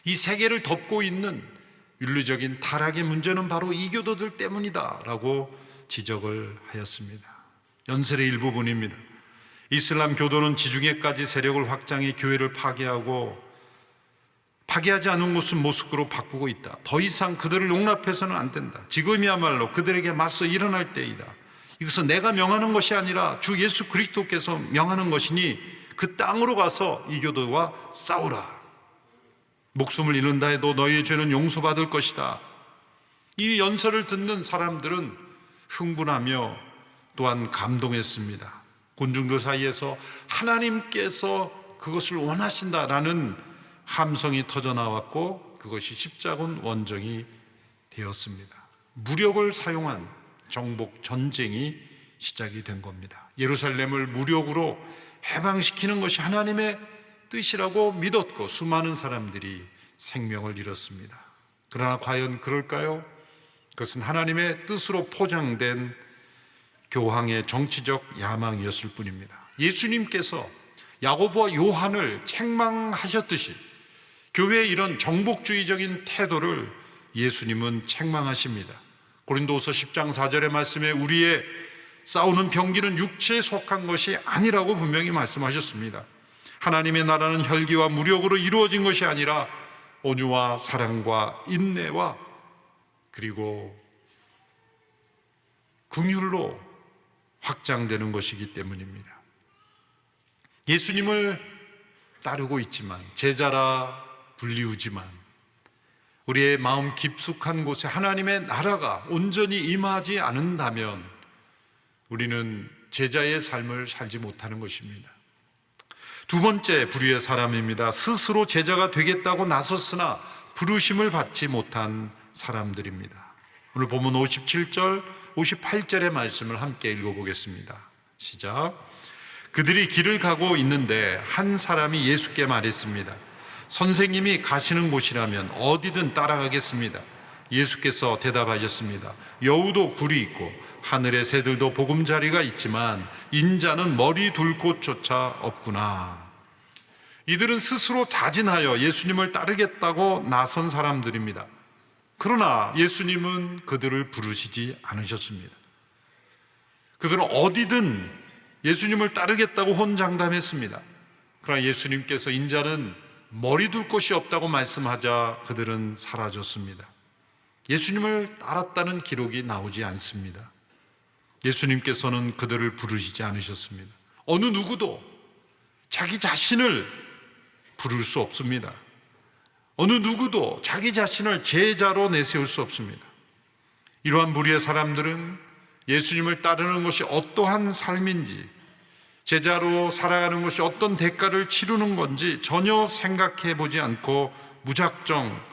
이 세계를 덮고 있는 윤리적인 타락의 문제는 바로 이교도들 때문이다 라고 지적을 하였습니다. 연설의 일부분입니다. 이슬람 교도는 지중해까지 세력을 확장해 교회를 파괴하지 않은 곳은 모스크로 바꾸고 있다. 더 이상 그들을 용납해서는 안 된다. 지금이야말로 그들에게 맞서 일어날 때이다. 이것은 내가 명하는 것이 아니라 주 예수 그리스도께서 명하는 것이니 그 땅으로 가서 이교도와 싸우라. 목숨을 잃는다 해도 너희의 죄는 용서받을 것이다. 이 연설을 듣는 사람들은 흥분하며 또한 감동했습니다. 군중들 사이에서 하나님께서 그것을 원하신다라는 함성이 터져나왔고 그것이 십자군 원정이 되었습니다. 무력을 사용한 정복 전쟁이 시작이 된 겁니다. 예루살렘을 무력으로 해방시키는 것이 하나님의 뜻이라고 믿었고 수많은 사람들이 생명을 잃었습니다. 그러나 과연 그럴까요? 그것은 하나님의 뜻으로 포장된 교황의 정치적 야망이었을 뿐입니다. 예수님께서 야고보와 요한을 책망하셨듯이 교회의 이런 정복주의적인 태도를 예수님은 책망하십니다. 고린도후서 10장 4절의 말씀에 우리의 싸우는 병기는 육체에 속한 것이 아니라고 분명히 말씀하셨습니다. 하나님의 나라는 혈기와 무력으로 이루어진 것이 아니라 온유와 사랑과 인내와 그리고 긍휼로 확장되는 것이기 때문입니다. 예수님을 따르고 있지만 제자라 불리우지만 우리의 마음 깊숙한 곳에 하나님의 나라가 온전히 임하지 않는다면 우리는 제자의 삶을 살지 못하는 것입니다. 두 번째 부류의 사람입니다. 스스로 제자가 되겠다고 나섰으나 부르심을 받지 못한 사람들입니다. 오늘 본문 57절, 58절의 말씀을 함께 읽어보겠습니다. 시작. 그들이 길을 가고 있는데 한 사람이 예수께 말했습니다. 선생님이 가시는 곳이라면 어디든 따라가겠습니다. 예수께서 대답하셨습니다. 여우도 굴이 있고 하늘의 새들도 보금자리가 있지만 인자는 머리 둘 곳조차 없구나. 이들은 스스로 자진하여 예수님을 따르겠다고 나선 사람들입니다. 그러나 예수님은 그들을 부르시지 않으셨습니다. 그들은 어디든 예수님을 따르겠다고 혼장담했습니다. 그러나 예수님께서 인자는 머리 둘 곳이 없다고 말씀하자 그들은 사라졌습니다. 예수님을 따랐다는 기록이 나오지 않습니다. 예수님께서는 그들을 부르시지 않으셨습니다. 어느 누구도 자기 자신을 부를 수 없습니다. 어느 누구도 자기 자신을 제자로 내세울 수 없습니다. 이러한 무리의 사람들은 예수님을 따르는 것이 어떠한 삶인지, 제자로 살아가는 것이 어떤 대가를 치르는 건지 전혀 생각해 보지 않고 무작정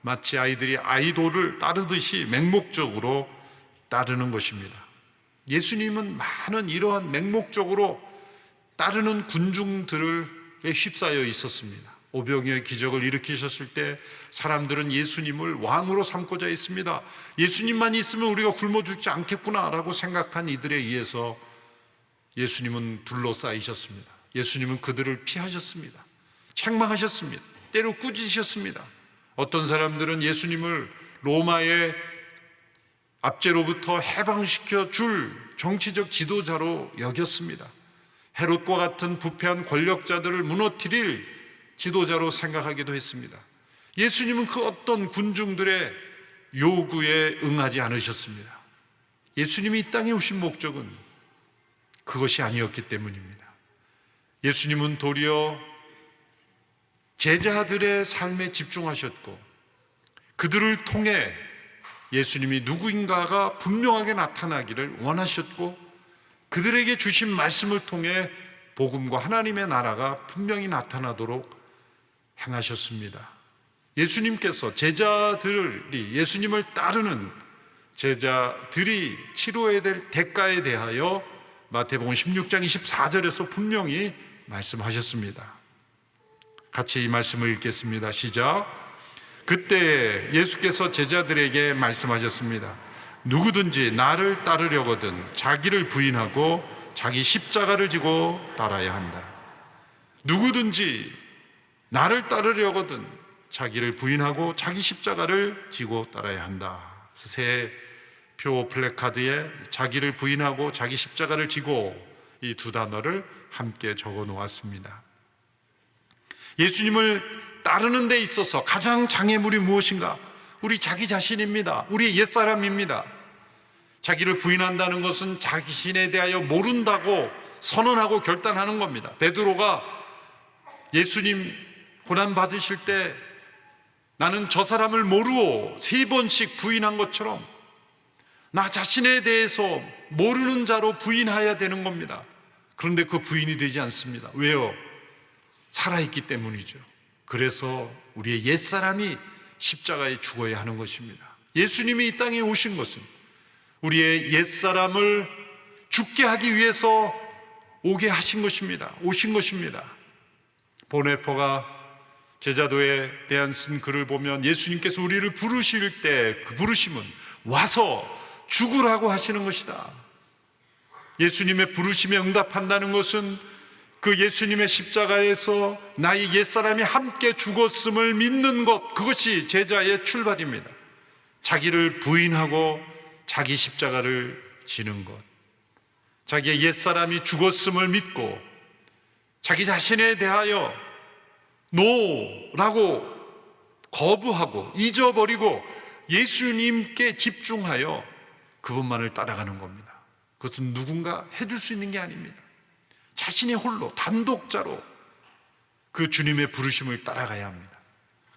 마치 아이들이 아이돌을 따르듯이 맹목적으로 따르는 것입니다. 예수님은 많은 이러한 맹목적으로 따르는 군중들에 휩싸여 있었습니다. 오병이어의 기적을 일으키셨을 때 사람들은 예수님을 왕으로 삼고자 했습니다. 예수님만 있으면 우리가 굶어 죽지 않겠구나라고 생각한 이들에 의해서 예수님은 둘러싸이셨습니다. 예수님은 그들을 피하셨습니다. 책망하셨습니다. 때로 꾸짖으셨습니다. 어떤 사람들은 예수님을 로마의 압제로부터 해방시켜 줄 정치적 지도자로 여겼습니다. 헤롯과 같은 부패한 권력자들을 무너뜨릴 지도자로 생각하기도 했습니다. 예수님은 그 어떤 군중들의 요구에 응하지 않으셨습니다. 예수님이 이 땅에 오신 목적은 그것이 아니었기 때문입니다. 예수님은 도리어 제자들의 삶에 집중하셨고, 그들을 통해 예수님이 누구인가가 분명하게 나타나기를 원하셨고, 그들에게 주신 말씀을 통해 복음과 하나님의 나라가 분명히 나타나도록 행하셨습니다. 예수님께서 제자들이, 예수님을 따르는 제자들이 치러야 될 대가에 대하여 마태복음 16장 24절에서 분명히 말씀하셨습니다. 같이 이 말씀을 읽겠습니다. 시작. 그때 예수께서 제자들에게 말씀하셨습니다. 누구든지 나를 따르려거든 자기를 부인하고 자기 십자가를 지고 따라야 한다. 누구든지 나를 따르려거든 자기를 부인하고 자기 십자가를 지고 따라야 한다. 새 표 플래카드에 자기를 부인하고 자기 십자가를 지고, 이 두 단어를 함께 적어 놓았습니다. 예수님을 따르는 데 있어서 가장 장애물이 무엇인가? 우리 자기 자신입니다. 우리의 옛사람입니다. 자기를 부인한다는 것은 자신에 대하여 모른다고 선언하고 결단하는 겁니다. 베드로가 예수님 고난 받으실 때 나는 저 사람을 모르오 3번씩 부인한 것처럼 나 자신에 대해서 모르는 자로 부인해야 되는 겁니다. 그런데 그 부인이 되지 않습니다. 왜요? 살아있기 때문이죠. 그래서 우리의 옛사람이 십자가에 죽어야 하는 것입니다. 예수님이 이 땅에 오신 것은 우리의 옛사람을 죽게 하기 위해서 오게 하신 것입니다. 오신 것입니다. 보네퍼가 제자도에 대한 쓴 글을 보면 예수님께서 우리를 부르실 때 그 부르심은 와서 죽으라고 하시는 것이다. 예수님의 부르심에 응답한다는 것은 그 예수님의 십자가에서 나의 옛사람이 함께 죽었음을 믿는 것, 그것이 제자의 출발입니다. 자기를 부인하고 자기 십자가를 지는 것, 자기의 옛사람이 죽었음을 믿고 자기 자신에 대하여 노라고 거부하고 잊어버리고 예수님께 집중하여 그분만을 따라가는 겁니다. 그것은 누군가 해줄 수 있는 게 아닙니다. 자신이 홀로 단독자로 그 주님의 부르심을 따라가야 합니다.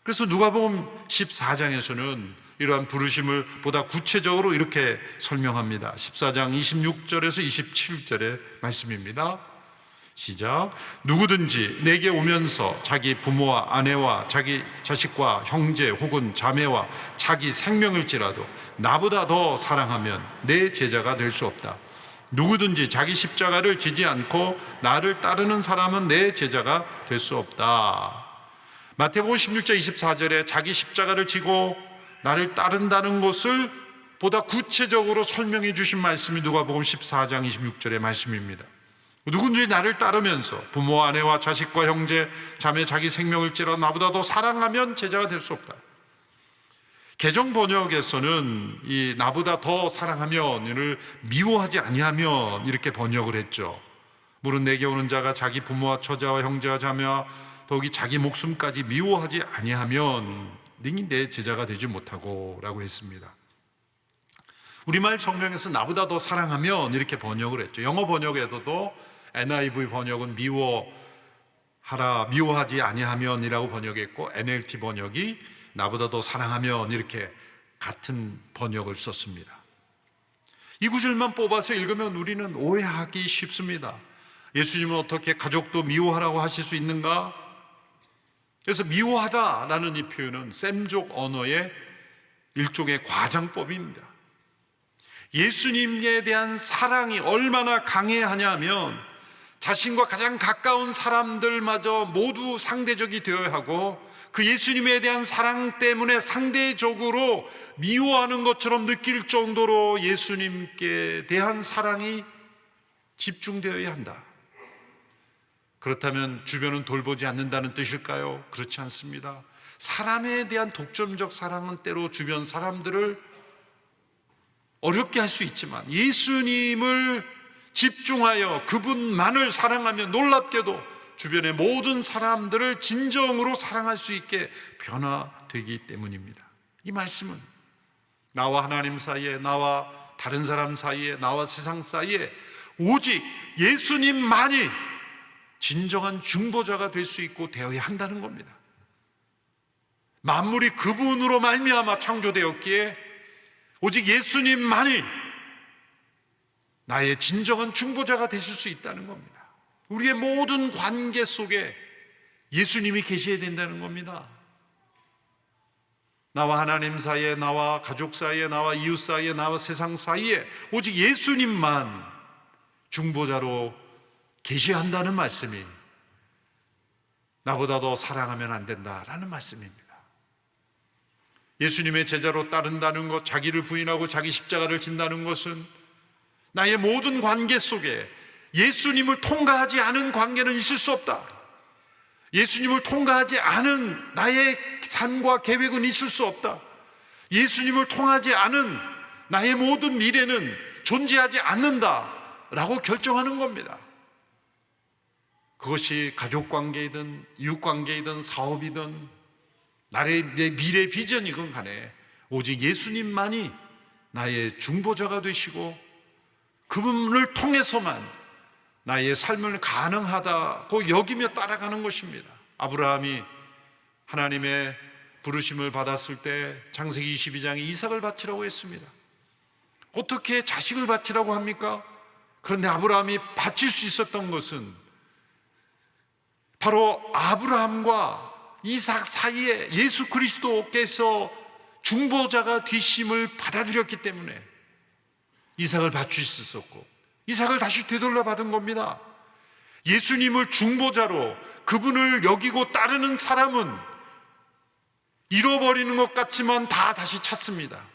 그래서 누가복음 14장에서는 이러한 부르심을 보다 구체적으로 이렇게 설명합니다. 14장 26절에서 27절의 말씀입니다. 시작. 누구든지 내게 오면서 자기 부모와 아내와 자기 자식과 형제 혹은 자매와 자기 생명일지라도 나보다 더 사랑하면 내 제자가 될 수 없다. 누구든지 자기 십자가를 지지 않고 나를 따르는 사람은 내 제자가 될 수 없다. 마태복음 16장 24절에 자기 십자가를 지고 나를 따른다는 것을 보다 구체적으로 설명해 주신 말씀이 누가복음 14장 26절의 말씀입니다. 누군지 나를 따르면서 부모, 아내와 자식과 형제, 자매, 자기 생명일지라도 나보다 더 사랑하면 제자가 될 수 없다. 개정 번역에서는 이 나보다 더 사랑하면을 미워하지 아니하면 이렇게 번역을 했죠. 물은 내게 오는 자가 자기 부모와 처자와 형제와 자매와 더욱이 자기 목숨까지 미워하지 아니하면 능히 내 제자가 되지 못하고 라고 했습니다. 우리말 성경에서 나보다 더 사랑하면 이렇게 번역을 했죠. 영어 번역에서도 NIV 번역은 미워하지 아니하면이라고 번역했고 NLT 번역이 나보다 더 사랑하면 이렇게 같은 번역을 썼습니다. 이 구절만 뽑아서 읽으면 우리는 오해하기 쉽습니다. 예수님은 어떻게 가족도 미워하라고 하실 수 있는가? 그래서 미워하다라는 이 표현은 셈족 언어의 일종의 과장법입니다. 예수님에 대한 사랑이 얼마나 강해하냐면 자신과 가장 가까운 사람들마저 모두 상대적이 되어야 하고 그 예수님에 대한 사랑 때문에 상대적으로 미워하는 것처럼 느낄 정도로 예수님께 대한 사랑이 집중되어야 한다. 그렇다면 주변은 돌보지 않는다는 뜻일까요? 그렇지 않습니다. 사람에 대한 독점적 사랑은 때로 주변 사람들을 어렵게 할 수 있지만 예수님을 집중하여 그분만을 사랑하며 놀랍게도 주변의 모든 사람들을 진정으로 사랑할 수 있게 변화되기 때문입니다. 이 말씀은 나와 하나님 사이에, 나와 다른 사람 사이에, 나와 세상 사이에 오직 예수님만이 진정한 중보자가 될 수 있고 되어야 한다는 겁니다. 만물이 그분으로 말미암아 창조되었기에 오직 예수님만이 나의 진정한 중보자가 되실 수 있다는 겁니다. 우리의 모든 관계 속에 예수님이 계셔야 된다는 겁니다. 나와 하나님 사이에, 나와 가족 사이에, 나와 이웃 사이에, 나와 세상 사이에 오직 예수님만 중보자로 계셔야 한다는 말씀이 나보다 더 사랑하면 안 된다라는 말씀입니다. 예수님의 제자로 따른다는 것, 자기를 부인하고 자기 십자가를 진다는 것은 나의 모든 관계 속에 예수님을 통과하지 않은 관계는 있을 수 없다. 예수님을 통과하지 않은 나의 삶과 계획은 있을 수 없다. 예수님을 통하지 않은 나의 모든 미래는 존재하지 않는다라고 결정하는 겁니다. 그것이 가족관계이든 이웃관계이든 사업이든 나의 미래 비전이건 간에 오직 예수님만이 나의 중보자가 되시고 그분을 통해서만 나의 삶을 가능하다고 여기며 따라가는 것입니다. 아브라함이 하나님의 부르심을 받았을 때 창세기 22장에 이삭을 바치라고 했습니다. 어떻게 자식을 바치라고 합니까? 그런데 아브라함이 바칠 수 있었던 것은 바로 아브라함과 이삭 사이에 예수 그리스도께서 중보자가 되심을 받아들였기 때문에 이삭을 바칠 수 있었고 이삭을 다시 되돌려 받은 겁니다. 예수님을 중보자로 그분을 여기고 따르는 사람은 잃어버리는 것 같지만 다 다시 찾습니다.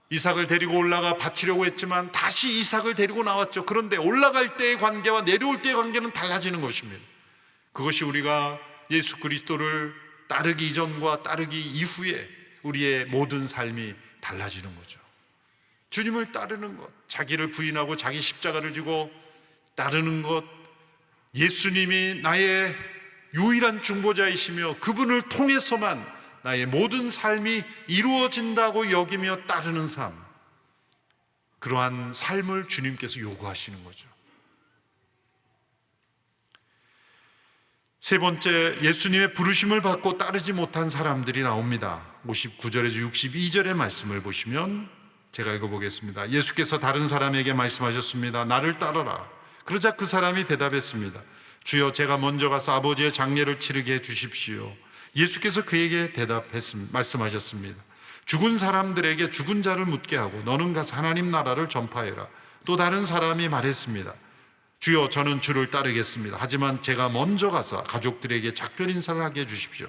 이삭을 데리고 올라가 바치려고 했지만 다시 이삭을 데리고 나왔죠. 그런데 올라갈 때의 관계와 내려올 때의 관계는 달라지는 것입니다. 그것이 우리가 예수 그리스도를 따르기 이전과 따르기 이후에 우리의 모든 삶이 달라지는 거죠. 주님을 따르는 것, 자기를 부인하고 자기 십자가를 지고 따르는 것, 예수님이 나의 유일한 중보자이시며 그분을 통해서만 나의 모든 삶이 이루어진다고 여기며 따르는 삶, 그러한 삶을 주님께서 요구하시는 거죠. 세 번째, 예수님의 부르심을 받고 따르지 못한 사람들이 나옵니다. 59절에서 62절의 말씀을 보시면 제가 읽어보겠습니다. 예수께서 다른 사람에게 말씀하셨습니다. 나를 따르라. 그러자 그 사람이 대답했습니다. 주여, 제가 먼저 가서 아버지의 장례를 치르게 해주십시오. 예수께서 그에게 말씀하셨습니다. 죽은 사람들에게 죽은 자를 묻게 하고 너는 가서 하나님 나라를 전파해라. 또 다른 사람이 말했습니다. 주여, 저는 주를 따르겠습니다. 하지만 제가 먼저 가서 가족들에게 작별 인사를 하게 해주십시오.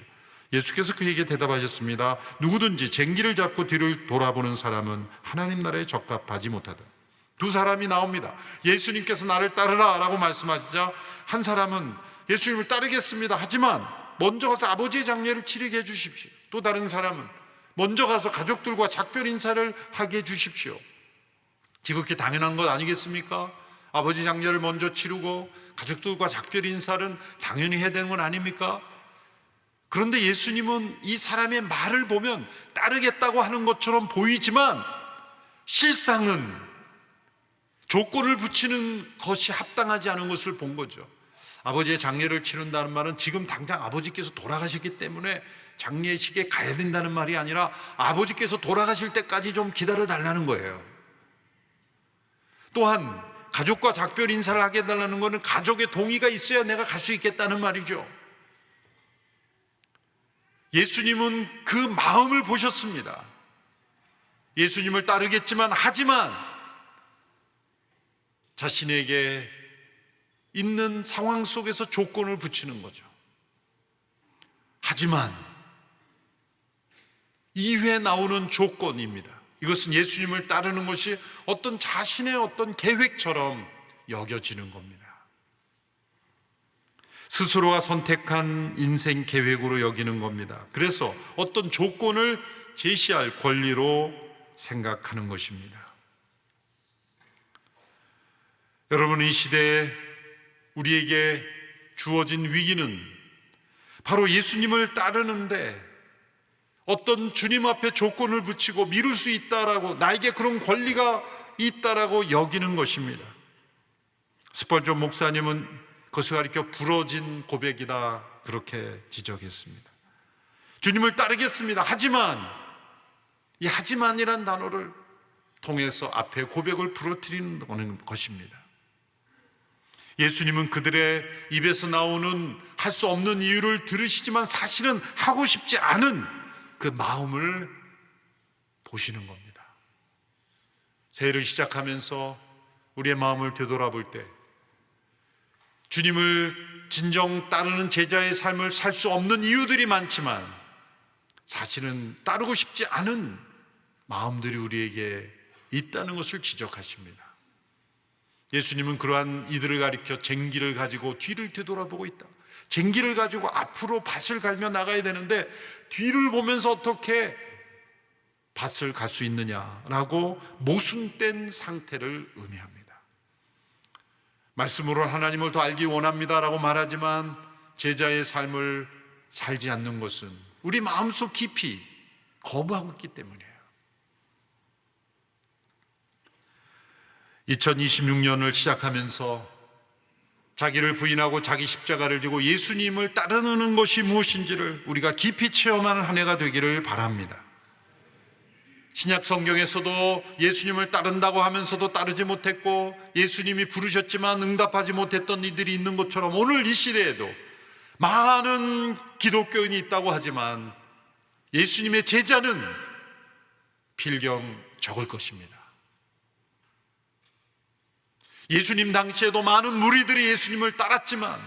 예수께서 그에게 대답하셨습니다. 누구든지 쟁기를 잡고 뒤를 돌아보는 사람은 하나님 나라에 적합하지 못하다. 두 사람이 나옵니다. 예수님께서 나를 따르라 라고 말씀하시자 한 사람은 예수님을 따르겠습니다. 하지만 먼저 가서 아버지의 장례를 치르게 해주십시오. 또 다른 사람은 먼저 가서 가족들과 작별 인사를 하게 해주십시오. 지극히 당연한 것 아니겠습니까? 아버지 장례를 먼저 치르고 가족들과 작별 인사는 당연히 해야 되는 건 아닙니까? 그런데 예수님은 이 사람의 말을 보면 따르겠다고 하는 것처럼 보이지만 실상은 조건을 붙이는 것이 합당하지 않은 것을 본 거죠. 아버지의 장례를 치른다는 말은 지금 당장 아버지께서 돌아가셨기 때문에 장례식에 가야 된다는 말이 아니라 아버지께서 돌아가실 때까지 좀 기다려 달라는 거예요. 또한 가족과 작별 인사를 하게 해달라는 것은 가족의 동의가 있어야 내가 갈 수 있겠다는 말이죠. 예수님은 그 마음을 보셨습니다. 예수님을 따르겠지만 하지만 자신에게 있는 상황 속에서 조건을 붙이는 거죠. 하지만 이후에 나오는 조건입니다. 이것은 예수님을 따르는 것이 어떤 자신의 어떤 계획처럼 여겨지는 겁니다. 스스로가 선택한 인생 계획으로 여기는 겁니다. 그래서 어떤 조건을 제시할 권리로 생각하는 것입니다. 여러분, 이 시대에 우리에게 주어진 위기는 바로 예수님을 따르는데 어떤 주님 앞에 조건을 붙이고 미룰 수 있다라고, 나에게 그런 권리가 있다라고 여기는 것입니다. 스펄전 목사님은 그것을 가리켜 부러진 고백이다, 그렇게 지적했습니다. 주님을 따르겠습니다. 하지만, 이 하지만이란 단어를 통해서 앞에 고백을 부러뜨리는 것입니다. 예수님은 그들의 입에서 나오는 할 수 없는 이유를 들으시지만 사실은 하고 싶지 않은 그 마음을 보시는 겁니다. 새해를 시작하면서 우리의 마음을 되돌아볼 때 주님을 진정 따르는 제자의 삶을 살 수 없는 이유들이 많지만 사실은 따르고 싶지 않은 마음들이 우리에게 있다는 것을 지적하십니다. 예수님은 그러한 이들을 가리켜 쟁기를 가지고 뒤를 되돌아보고 있다. 쟁기를 가지고 앞으로 밭을 갈며 나가야 되는데 뒤를 보면서 어떻게 밭을 갈 수 있느냐라고 모순된 상태를 의미합니다. 말씀으로 하나님을 더 알기 원합니다라고 말하지만 제자의 삶을 살지 않는 것은 우리 마음속 깊이 거부하고 있기 때문이에요. 2026년을 시작하면서 자기를 부인하고 자기 십자가를 지고 예수님을 따르는 것이 무엇인지를 우리가 깊이 체험하는 한 해가 되기를 바랍니다. 신약 성경에서도 예수님을 따른다고 하면서도 따르지 못했고 예수님이 부르셨지만 응답하지 못했던 이들이 있는 것처럼 오늘 이 시대에도 많은 기독교인이 있다고 하지만 예수님의 제자는 필경 적을 것입니다. 예수님 당시에도 많은 무리들이 예수님을 따랐지만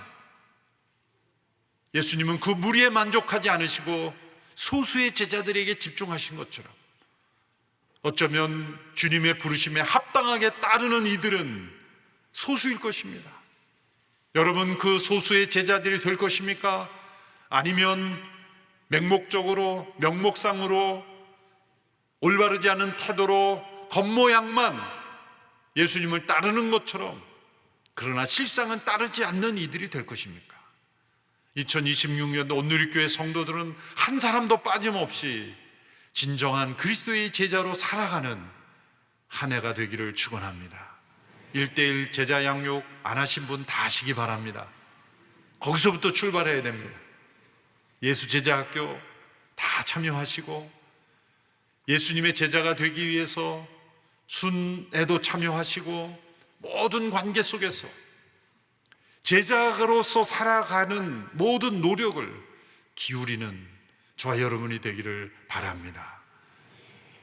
예수님은 그 무리에 만족하지 않으시고 소수의 제자들에게 집중하신 것처럼 어쩌면 주님의 부르심에 합당하게 따르는 이들은 소수일 것입니다. 여러분, 그 소수의 제자들이 될 것입니까? 아니면 맹목적으로, 명목상으로 올바르지 않은 태도로 겉모양만 예수님을 따르는 것처럼 그러나 실상은 따르지 않는 이들이 될 것입니까? 2026년도 온누리교회 성도들은 한 사람도 빠짐없이 진정한 그리스도의 제자로 살아가는 한 해가 되기를 축원합니다. 1:1 제자 양육 안 하신 분 다 하시기 바랍니다. 거기서부터 출발해야 됩니다. 예수 제자학교 다 참여하시고 예수님의 제자가 되기 위해서 순회도 참여하시고 모든 관계 속에서 제자로서 살아가는 모든 노력을 기울이는 저와 여러분이 되기를 바랍니다.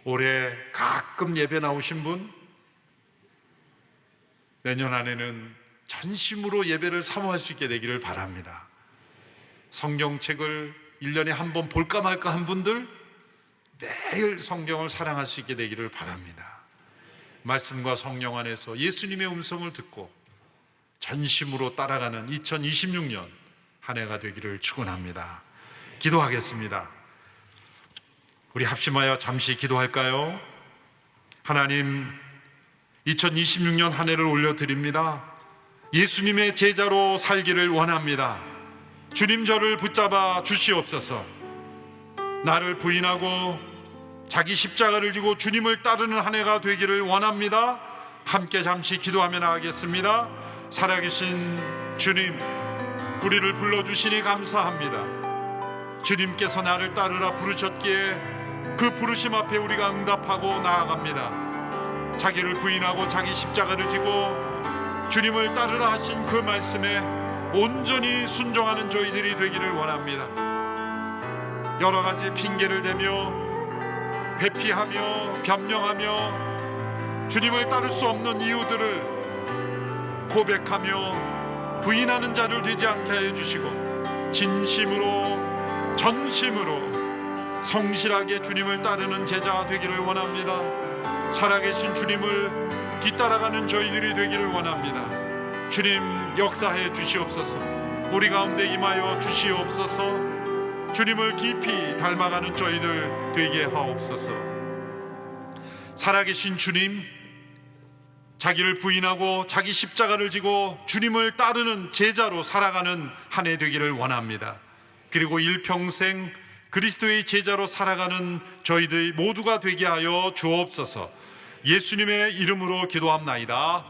올해 가끔 예배 나오신 분 내년 안에는 전심으로 예배를 사모할 수 있게 되기를 바랍니다. 성경책을 1년에 한 번 볼까 말까 한 분들 매일 성경을 사랑할 수 있게 되기를 바랍니다. 말씀과 성령 안에서 예수님의 음성을 듣고 전심으로 따라가는 2026년 한 해가 되기를 축원합니다. 기도하겠습니다. 우리 합심하여 잠시 기도할까요? 하나님, 2026년 한 해를 올려드립니다. 예수님의 제자로 살기를 원합니다. 주님, 저를 붙잡아 주시옵소서. 나를 부인하고 자기 십자가를 지고 주님을 따르는 한 해가 되기를 원합니다. 함께 잠시 기도하며 나가겠습니다. 살아계신 주님, 우리를 불러주시니 감사합니다. 주님께서 나를 따르라 부르셨기에 그 부르심 앞에 우리가 응답하고 나아갑니다. 자기를 부인하고 자기 십자가를 지고 주님을 따르라 하신 그 말씀에 온전히 순종하는 저희들이 되기를 원합니다. 여러 가지 핑계를 대며 회피하며 변명하며 주님을 따를 수 없는 이유들을 고백하며 부인하는 자를 되지 않게 하여 주시고 진심으로 전심으로 성실하게 주님을 따르는 제자 되기를 원합니다. 살아계신 주님을 뒤따라가는 저희들이 되기를 원합니다. 주님, 역사해 주시옵소서. 우리 가운데 임하여 주시옵소서. 주님을 깊이 닮아가는 저희들 되게 하옵소서. 살아계신 주님, 자기를 부인하고 자기 십자가를 지고 주님을 따르는 제자로 살아가는 한 해 되기를 원합니다. 그리고 일평생 그리스도의 제자로 살아가는 저희들 모두가 되게 하여 주옵소서. 예수님의 이름으로 기도합나이다.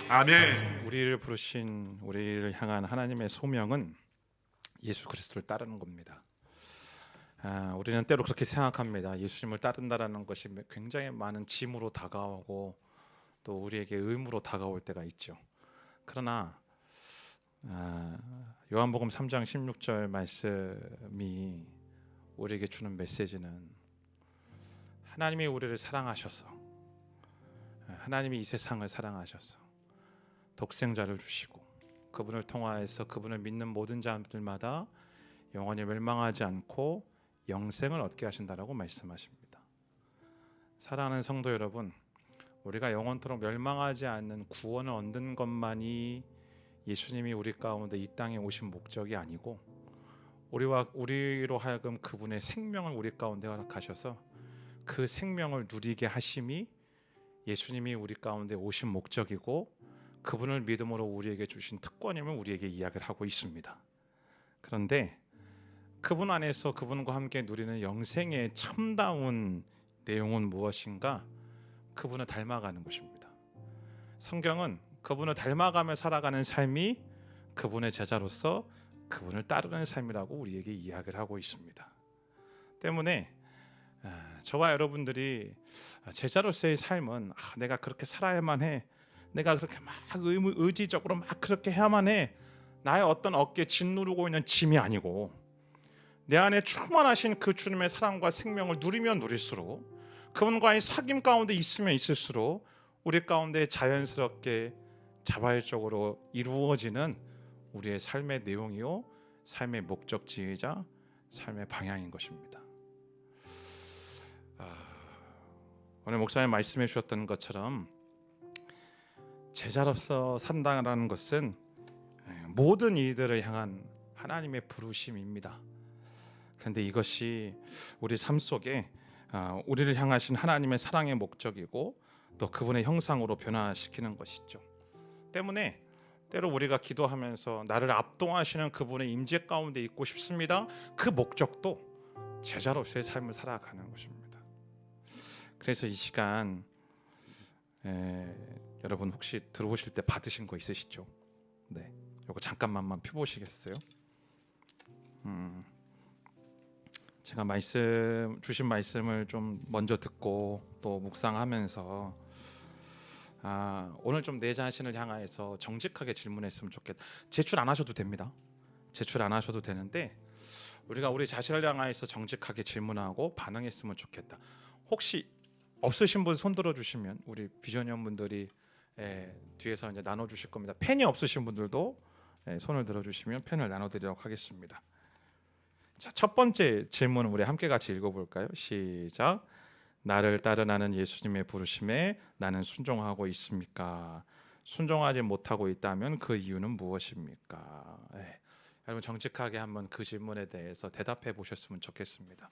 아멘. 우리를 부르신, 우리를 향한 하나님의 소명은 예수 그리스도를 따르는 겁니다. 우리는 때로 그렇게 생각합니다. 예수님을 따른다라는 것이 굉장히 많은 짐으로 다가오고 또 우리에게 의무로 다가올 때가 있죠. 그러나 요한복음 3장 16절 말씀이 우리에게 주는 메시지는 하나님이 우리를 사랑하셔서, 하나님이 이 세상을 사랑하셔서 독생자를 주시고 그분을 통하여서 그분을 믿는 모든 자들마다 영원히 멸망하지 않고 영생을 얻게 하신다라고 말씀하십니다. 사랑하는 성도 여러분, 우리가 영원토록 멸망하지 않는 구원을 얻는 것만이 예수님이 우리 가운데 이 땅에 오신 목적이 아니고, 우리로 하여금 그분의 생명을 우리 가운데 허락하셔서 그 생명을 누리게 하심이 예수님이 우리 가운데 오신 목적이고, 그분을 믿음으로 우리에게 주신 특권임을 우리에게 이야기를 하고 있습니다. 그런데 그분 안에서 그분과 함께 누리는 영생의 참다운 내용은 무엇인가? 그분을 닮아가는 것입니다. 성경은 그분을 닮아가며 살아가는 삶이 그분의 제자로서 그분을 따르는 삶이라고 우리에게 이야기를 하고 있습니다. 때문에 저와 여러분들이 제자로서의 삶은 내가 그렇게 살아야만 해, 내가 그렇게 막 의지적으로 막 그렇게 해야만 해, 나의 어떤 어깨에 짓누르고 있는 짐이 아니고, 내 안에 충만하신 그 주님의 사랑과 생명을 누리면 누릴수록, 그분과의 사귐 가운데 있으면 있을수록 우리 가운데 자연스럽게 자발적으로 이루어지는 우리의 삶의 내용이요, 삶의 목적지이자 삶의 방향인 것입니다. 오늘 목사님 말씀해 주셨던 것처럼 제자로서 산다라는 것은 모든 이들을 향한 하나님의 부르심입니다. 그런데 이것이 우리 삶 속에 우리를 향하신 하나님의 사랑의 목적이고 또 그분의 형상으로 변화시키는 것이죠. 때문에 때로 우리가 기도하면서 나를 압도하시는 그분의 임재 가운데 있고 싶습니다. 그 목적도 제자로서의 삶을 살아가는 것입니다. 그래서 이 시간 여러분 혹시 들어오실 때 받으신 거 있으시죠? 네, 요거 잠깐만만 펴보시겠어요? 제가 주신 말씀을 좀 먼저 듣고 또 묵상하면서 오늘 좀 내 자신을 향해서 정직하게 질문했으면 좋겠다. 제출 안 하셔도 됩니다. 제출 안 하셔도 되는데 우리가 우리 자신을 향해서 정직하게 질문하고 반응했으면 좋겠다. 혹시 없으신 분 손 들어주시면 우리 비전형 분들이 뒤에서 이제 나눠주실 겁니다. 펜이 없으신 분들도 손을 들어주시면 펜을 나눠드리도록 하겠습니다. 자, 첫 번째 질문 우리 함께 같이 읽어볼까요? 시작. 나를 따르 나는 예수님의 부르심에 나는 순종하고 있습니까? 순종하지 못하고 있다면 그 이유는 무엇입니까? 여러분 정직하게 한번 그 질문에 대해서 대답해 보셨으면 좋겠습니다.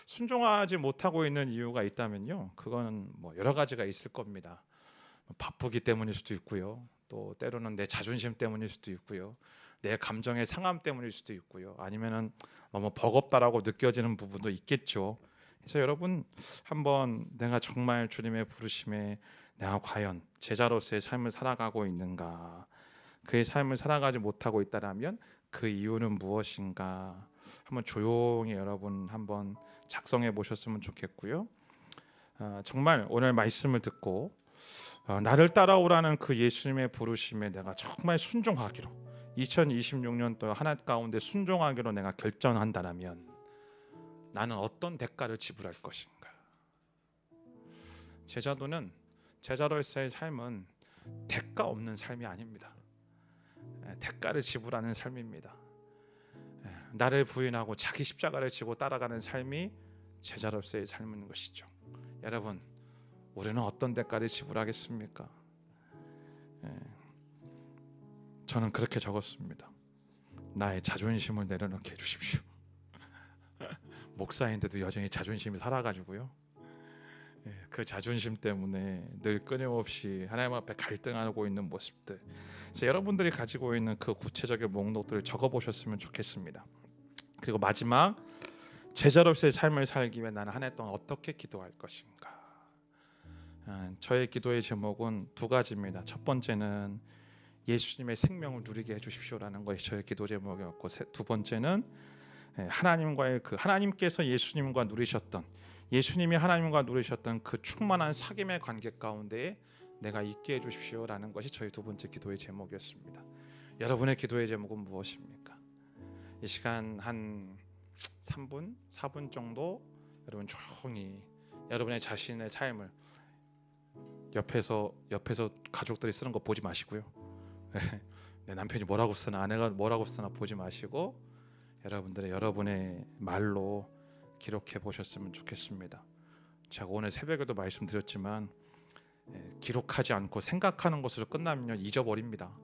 순종하지 못하고 있는 이유가 있다면요, 그거는 뭐 여러 가지가 있을 겁니다. 바쁘기 때문일 수도 있고요, 또 때로는 내 자존심 때문일 수도 있고요, 내 감정의 상함 때문일 수도 있고요, 아니면은 너무 버겁다라고 느껴지는 부분도 있겠죠. 그래서 여러분 한번 내가 정말 주님의 부르심에 내가 과연 제자로서의 삶을 살아가고 있는가, 그의 삶을 살아가지 못하고 있다라면 그 이유는 무엇인가 한번 조용히 여러분 한번 작성해 보셨으면 좋겠고요. 정말 오늘 말씀을 듣고 나를 따라오라는 그 예수님의 부르심에 내가 정말 순종하기로, 2026년도 한 해 가운데 순종하기로 내가 결정한다면 나는 어떤 대가를 지불할 것인가. 제자로서의 삶은 대가 없는 삶이 아닙니다. 대가를 지불하는 삶입니다. 나를 부인하고 자기 십자가를 지고 따라가는 삶이 제자로서의 삶인 것이죠. 여러분, 우리는 어떤 대가를 지불하겠습니까? 저는 그렇게 적었습니다. 나의 자존심을 내려놓게 해주십시오. 목사인데도 여전히 자존심이 살아가지고요. 그 자존심 때문에 늘 끊임없이 하나님 앞에 갈등하고 있는 모습들, 그래서 여러분들이 가지고 있는 그 구체적인 목록들을 적어보셨으면 좋겠습니다. 그리고 마지막, 제자로서의 삶을 살기 위해 나는 한 해 동안 어떻게 기도할 것인가. 저의 기도의 제목은 두 가지입니다. 첫 번째는 예수님의 생명을 누리게 해주십시오라는 것이 저의 기도 제목이었고, 두 번째는 하나님과의 하나님께서 예수님이 하나님과 누리셨던 그 충만한 사귐의 관계 가운데에 내가 있게 해주십시오라는 것이 저희 두 번째 기도의 제목이었습니다. 여러분의 기도의 제목은 무엇입니까? 이 시간 한 3분, 4분 정도 여러분 조용히 여러분의 자신의 삶을 옆에서 가족들이 쓰는 거 보지 마시고요. 내 남편이 뭐라고 쓰나, 아내가 뭐라고 쓰나 보지 마시고 여러분의 말로 기록해 보셨으면 좋겠습니다. 제가 오늘 새벽에도 말씀드렸지만 기록하지 않고 생각하는 것으로 끝나면요 잊어버립니다.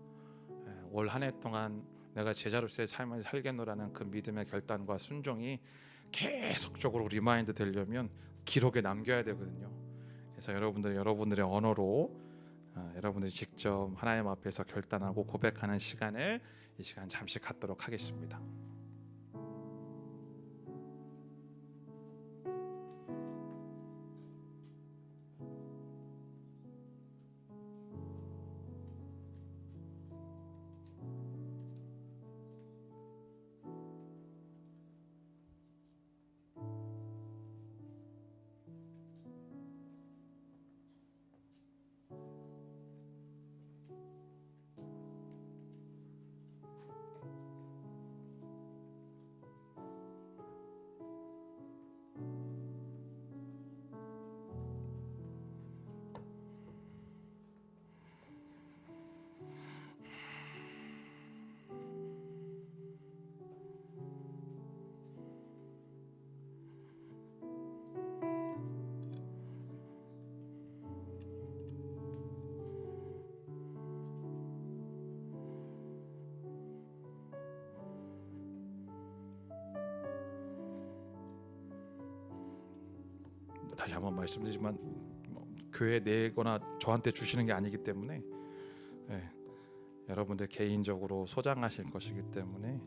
올 한 해 동안 내가 제자로서의 삶을 살겠노라는 그 믿음의 결단과 순종이 계속적으로 리마인드 되려면 기록에 남겨야 되거든요. 그래서 여러분들의 언어로 여러분들이 직접 하나님 앞에서 결단하고 고백하는 시간을 이 시간 잠시 갖도록 하겠습니다. 다시 한번 말씀드리지만 교회 내거나 저한테 주시는 게 아니기 때문에 여러분들 개인적으로 소장하실 것이기 때문에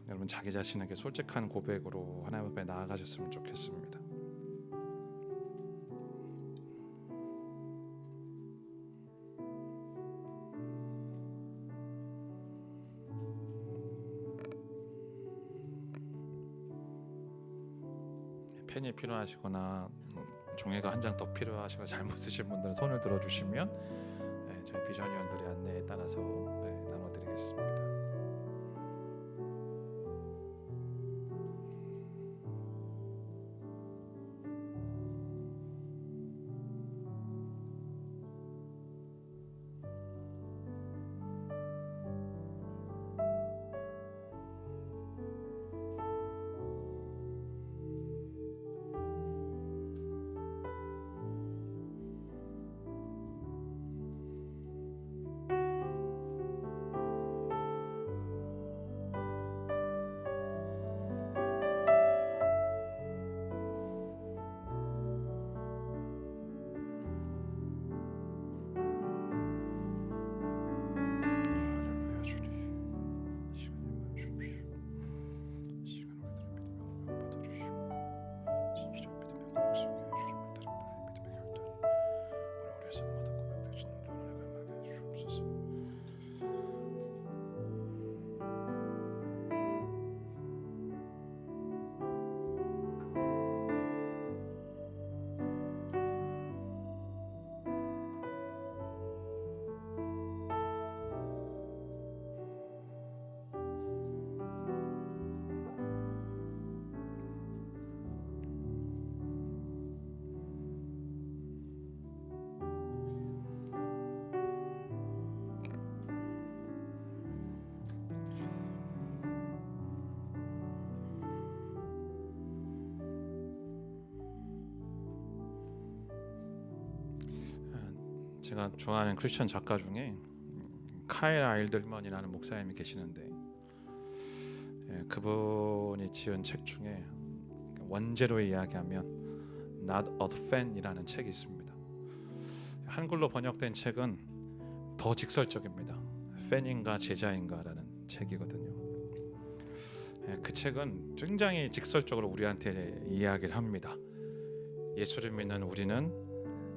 여러분 자기 자신에게 솔직한 고백으로 하나님 앞에 나아가셨으면 좋겠습니다. 펜이 필요하시거나 종이가 한 장 더 필요하시거나 잘못 쓰신 분들은 손을 들어주시면 저희 비전위원들의 안내에 따라서 나눠드리겠습니다. 제가 좋아하는 크리스천 작가 중에 카일 아일들먼이라는 목사님이 계시는데 그분이 지은 책 중에 원제로 이야기하면 Not a Fan이라는 책이 있습니다. 한글로 번역된 책은 더 직설적입니다. 팬인가 제자인가라는 책이거든요. 그 책은 굉장히 직설적으로 우리한테 이야기를 합니다. 예수를 믿는 우리는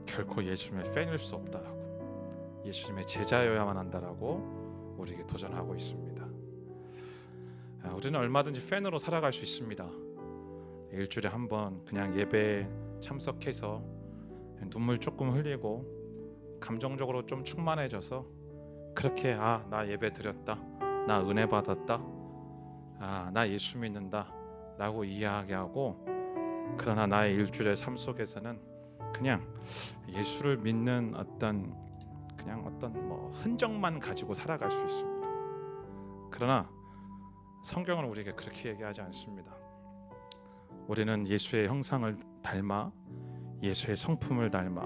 결코 예수님의 팬일 수 없다라고, 예수님의 제자여야만 한다라고 우리에게 도전하고 있습니다. 우리는 얼마든지 팬으로 살아갈 수 있습니다. 일주일에 한 번 그냥 예배에 참석해서 눈물 조금 흘리고 감정적으로 좀 충만해져서 그렇게 나 예배 드렸다, 나 은혜 받았다, 나 예수 믿는다 라고 이야기하고, 그러나 나의 일주일의 삶 속에서는 그냥 예수를 믿는 어떤 흔적만 가지고 살아갈 수 있습니다. 그러나 성경은 우리에게 그렇게 얘기하지 않습니다. 우리는 예수의 형상을 닮아, 예수의 성품을 닮아,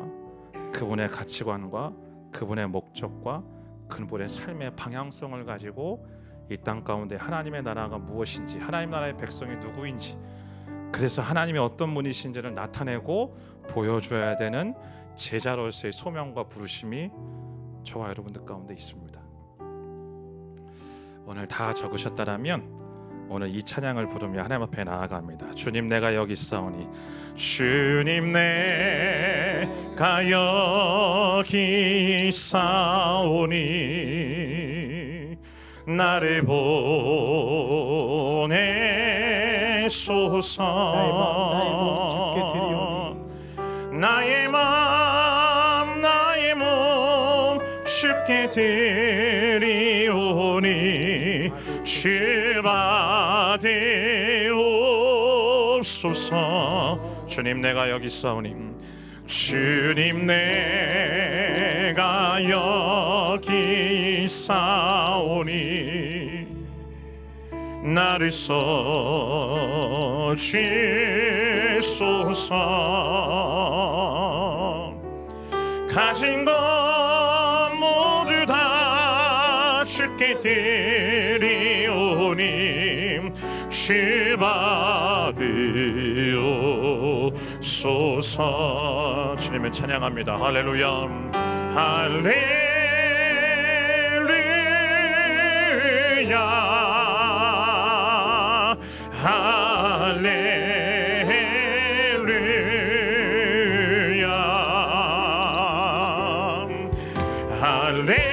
그분의 가치관과 그분의 목적과 그분의 삶의 방향성을 가지고 이 땅 가운데 하나님의 나라가 무엇인지, 하나님 나라의 백성이 누구인지, 그래서 하나님이 어떤 분이신지를 나타내고 보여줘야 되는 제자로서의 소명과 부르심이 저와 여러분들 가운데 있습니다. 오늘 다 적으셨다라면 오늘 이 찬양을 부르며 하나님 앞에 나아갑니다. 주님 내가 여기 있사오니, 주님 내가 여기 있사오니, 나를 보내소서. 나의 마음 나의 몸 주께 드리오니, 주 받으옵소서. 주님 내가 여기 있사오니, 주님 내가 여기 있사오니, 나를 써주소서. 가진 것 모두 다 주께 드리오니, 주 받으옵소서. 주님을 찬양합니다. 할렐루야, 할렐루야, 할렐루야, 할렐루야.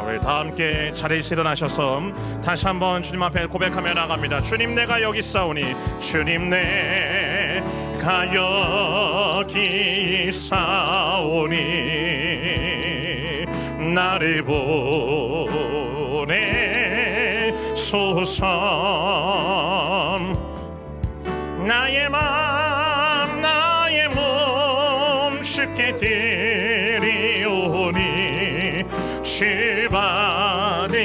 우리 다 함께 자리에서 일어나셔서 다시 한번 주님 앞에 고백하며 나갑니다. 주님 내가 여기 있사오니, 주님 내가 여기 있사오니, 나를 보내소서. 나의 마음 나의 몸 주께 드리오니, 주 받으옵소서.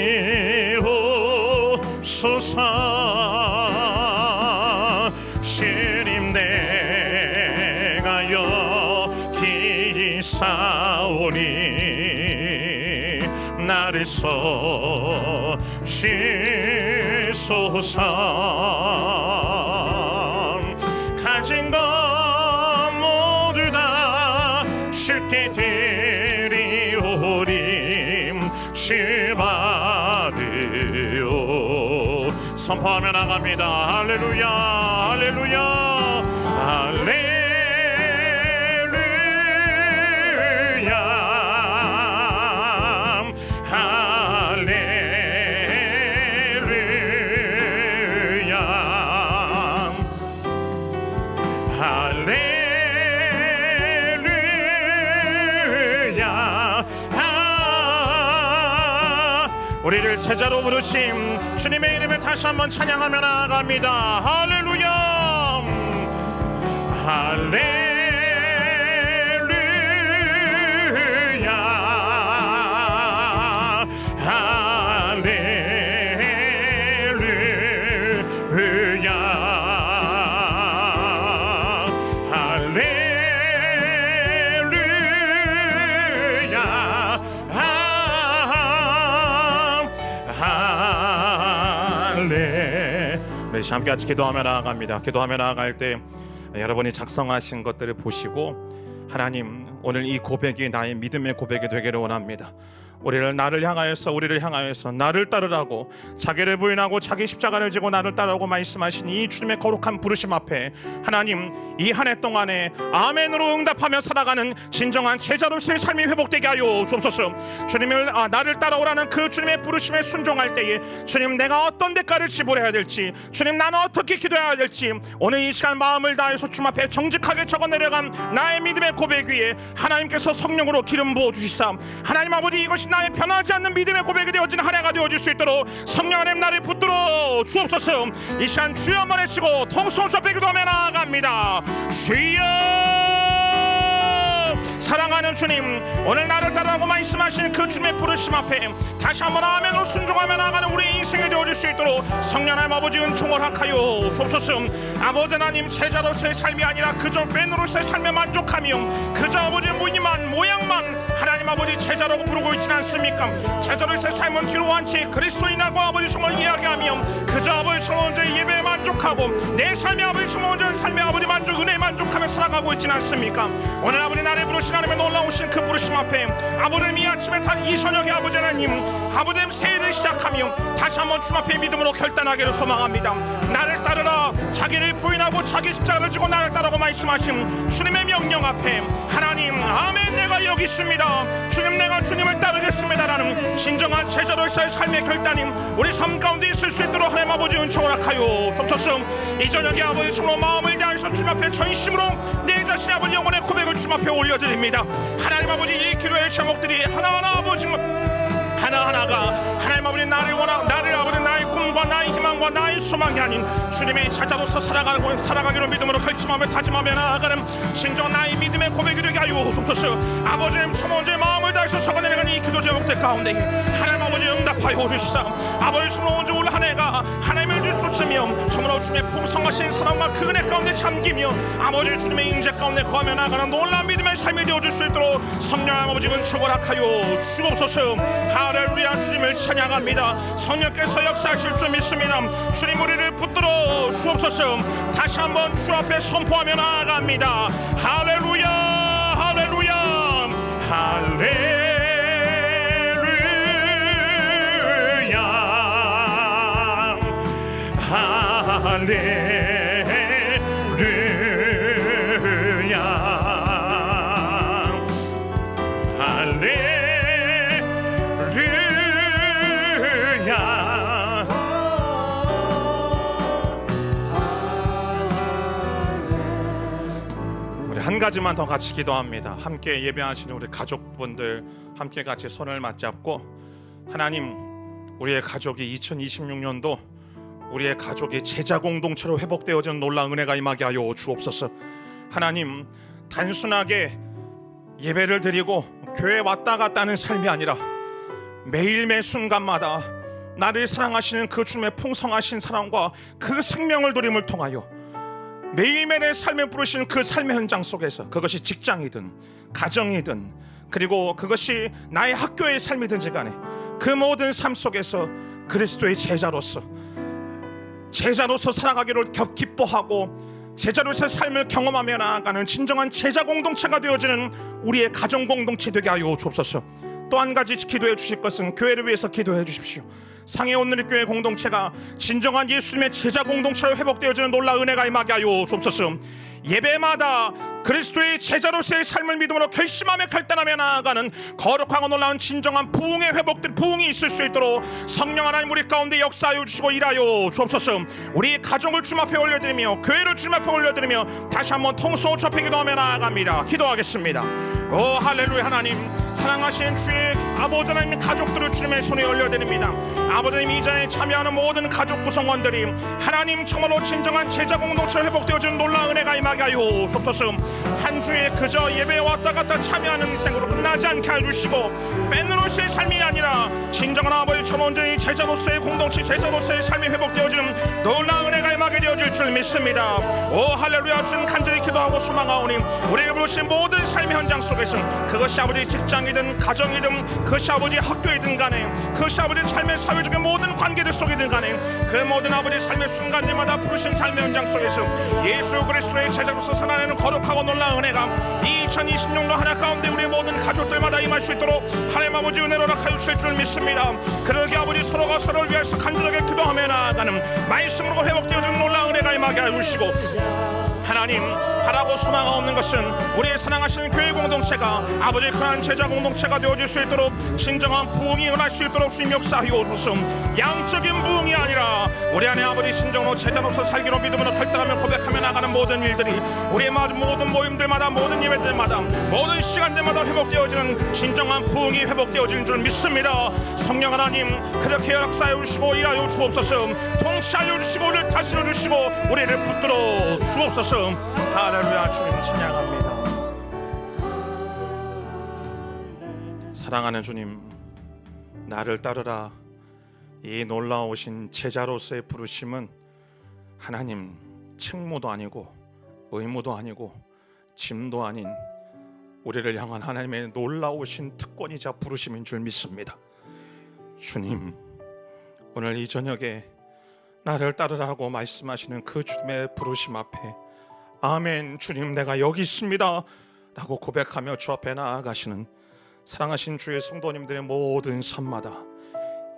주님 내가 여기 있사오니, 나를 써주소서. 가진 것 모두 다 주께 드리오니, 주 받으오. 선포하며 나갑니다. 할렐루야, 할렐루야, 할렐루야, 할렐루야, 할렐루야. 우리를 제자로 부르심 주님의 이름을 다시 한번 찬양하며 나아갑니다. 할렐루야, 할렐루야, 할렐루야, 할렐루야, 할래. 네, 함께 같이 기도하며 나아갑니다. 기도하며 나아갈 때 여러분이 작성하신 것들을 보시고 하나님, 오늘 이 고백이 나의 믿음의 고백이 되기를 원합니다. 우리를 나를 향하여서 나를 따르라고, 자기를 부인하고 자기 십자가를 지고 나를 따르라고 말씀하신 이 주님의 거룩한 부르심 앞에 하나님, 이 한 해 동안에 아멘으로 응답하며 살아가는 진정한 제자로서의 삶이 회복되게 하여 주옵소서. 주님을 나를 따라오라는 그 주님의 부르심에 순종할 때에 주님, 내가 어떤 대가를 지불해야 될지, 주님 나는 어떻게 기도해야 될지 오늘 이 시간 마음을 다해서 주님 앞에 정직하게 적어 내려간 나의 믿음의 고백 위에 하나님께서 성령으로 기름 부어 주시사 하나님 아버지, 이것이 나의 변하지 않는 믿음의 고백이 되어지는 한 해가 되어질 수 있도록 성령 하나님 나를 붙들어 주옵소서. 이 시간 주여 한번 외치고 통성수 앞에 기도하며 나아갑니다. 주여, 사랑하는 주님, 오늘 나를 따르라고 말씀하신 그 주님의 부르심 앞에 다시 한번 아멘으로 순종하며 나아가는 우리 인생이 되어질 수 있도록 성령 하나님 아버지 은총을 허락하여 주옵소서. 아버지 하나님, 제자로서의 삶이 아니라 그저 팬으로서의 삶에 만족하며 그저 아버지 무늬만 모양만 하나님 아버지 제자라고 부르고 있지는 않습니까? 제자로서의 삶은 뒤로한 채 그리스도인하고 아버지 정말 이야기하며 그저 아버지 정원자의 예배에 만족하고 내 삶의 아버지 정원자의 삶의 아버지 만족, 은혜에 만족하며 살아가고 있지는 않습니까? 오늘 아버지 나를 부르신 하나님의 놀라우신 그 부르심 앞에 아버지 이 아침에 단 이 저녁에 아버지 하나님, 아버지 새해를 시작하며 다시 한번 주님 앞에 믿음으로 결단하기를 소망합니다. 나를 따르라, 자기를 부인하고 자기 십자가를 지고 나를 따르고 말씀하신 주님의 명령 앞에 하나님, 아멘, 내가 여기 있습니다. 주님, 내가 주님을 따르겠습니다라는 진정한 제자로서의 삶의 결단임 우리 삶 가운데 있을 수 있도록 하나님 아버지 은총을 허락하여 주옵소서. 이 저녁에 아버지 참으로 마음을 다해서 주님 앞에 전심으로 내 자신의 아버지 영혼의 고백을 주님 앞에 올려드립니다. 하나님 아버지, 이 기도의 제목들이 하나하나 아버지 하나하나가 하나님 아버지 나를 아버지 나의 꿈과 나의 희망과 나의 소망이 아닌 주님의 제자로서 살아가기로 믿음으로 결심하며 다짐하며 나아가는 진정 나의 믿음의 고백이 되게 하여 주옵소서. 아버지님, 천원제의 마음을 다해서 적어내려가는 이 기도 제목들 가운데 하나님 아버지 응답하여 주시사 아버지 천원제 올 한 해가 하나님의 주 쫓으며 정말 주님의 풍성하신 사랑과 그 은혜 가운데 잠기며 아버지 주님의 임재 가운데 거하며 나아가는 놀라운 믿음의 삶이 되어줄 수 있도록 성령 아버지 은총을 허락하여 주옵소서. 할렐루야. 주님을 찬양합니다. 성령께서 역사하실 줄 믿습니다. 주님, 우리를 붙들어 주옵소서. 다시 한번 주 앞에 선포하며 나아갑니다. 할렐루야, 할렐루야, 할렐루야, 할렐루야, 할렐루야. 한 가지만 더 같이 기도합니다. 함께 예배하시는 우리 가족분들 함께 같이 손을 맞잡고 하나님, 우리의 가족이 2026년도 우리의 가족이 제자 공동체로 회복되어지는 놀라운 은혜가 임하게 하여 주옵소서. 하나님, 단순하게 예배를 드리고 교회에 왔다 갔다 하는 삶이 아니라 매일매 순간마다 나를 사랑하시는 그 주님의 풍성하신 사랑과 그 생명을 드림을 통하여 매일매일의 삶에 부르시는 그 삶의 현장 속에서, 그것이 직장이든 가정이든 그리고 그것이 나의 학교의 삶이든지 간에 그 모든 삶 속에서 그리스도의 제자로서 살아가기를 기뻐하고 제자로서의 삶을 경험하며 나아가는 진정한 제자 공동체가 되어지는 우리의 가정 공동체 되게 하여 주옵소서. 또 한 가지 기도해 주실 것은 교회를 위해서 기도해 주십시오. 상해 온누리교회 공동체가 진정한 예수님의 제자 공동체로 회복되어지는 놀라운 은혜가 임하게 하여 주옵소서. 예배마다 그리스도의 제자로서의 삶을 믿음으로 결심하며 결단하며 나아가는 거룩하고 놀라운 진정한 부흥의 회복들, 부흥이 있을 수 있도록 성령 하나님 우리 가운데 역사하여 주시고 일하여 주옵소서. 우리 가족을 주님 앞에 올려드리며 교회를 주님 앞에 올려드리며 다시 한번 통성으로 주 앞에 기도하며 나아갑니다. 기도하겠습니다. 오 할렐루야. 하나님, 사랑하신 주의 아버지 하나님 가족들을 주님의 손에 올려드립니다. 아버지 하나님, 이 자리에 참여하는 모든 가족 구성원들이 하나님 정말로 진정한 제자 공동체로 회복되어지는 놀라운 은혜가 임하게 하여 주옵소서. 한 주에 그저 예배에 왔다 갔다 참여하는 인생으로 끝나지 않게 해주시고 팬으로서의 삶이 아니라 진정한 아버지 천원제의 제자로서의 공동체, 제자로서의 삶이 회복되어지는 놀라운 은혜가 임하게 임하게 되어질 줄 믿습니다. 오 할렐루야. 주님 간절히 기도하고 소망하오니 우리를 부르신 모든 삶의 현장 속에서 그것이 아버지 직장이든 가정이든 그것이 아버지 학교이든 간에 그것이 아버지 삶의 사회적인 모든 관계들 속이든 간에 그 모든 아버지 삶의 순간들마다 부르신 삶의 현장 속에서 예수 그리스도의 제자로서 살아내는 거룩하고 놀라운 은혜가 2020년도 한 해 가운데 우리 모든 가족들마다 임할 수 있도록 하나님 아버지 은혜로 허락하여 주실 줄 믿습니다. 그러게 아버지 서로가 서로를 위해서 간절하게 기도하며 나아가는 말씀으로 회복되어지는 놀라운 은혜가 임하게 하여 주시고 하나님 바라고 소망하옵는 것은 우리의 사랑하시는 교회 공동체가 아버지의 그러한 제자 공동체가 되어질 수 있도록 진정한 부흥이 일어날 수 있도록 주님 역사하옵소서. 양적인 부흥이 아니라 우리 안에 아버지 신정으로 제자로서 살기로 믿음으로 탈달하며 고백하며 나가는 모든 일들이 우리의 모든 모임들마다 모든 예배들마다 모든 시간들마다 회복되어지는 진정한 부흥이 회복되어지는 줄 믿습니다. 성령 하나님 그렇게 역사하여 주시고 일하여 주옵소서. 통치하여 주시고 우리를 다스려 주시고 우리를 붙들어 주옵소서. 할렐루야. 주님 찬양합니다. 사랑하는 주님, 나를 따르라. 이 놀라우신 제자로서의 부르심은 하나님 책무도 아니고 의무도 아니고 짐도 아닌 우리를 향한 하나님의 놀라우신 특권이자 부르심인 줄 믿습니다. 주님, 오늘 이 저녁에 나를 따르라고 말씀하시는 그 주님의 부르심 앞에 아멘, 주님 내가 여기 있습니다 라고 고백하며 주 앞에 나아가시는 사랑하신 주의 성도님들의 모든 삶마다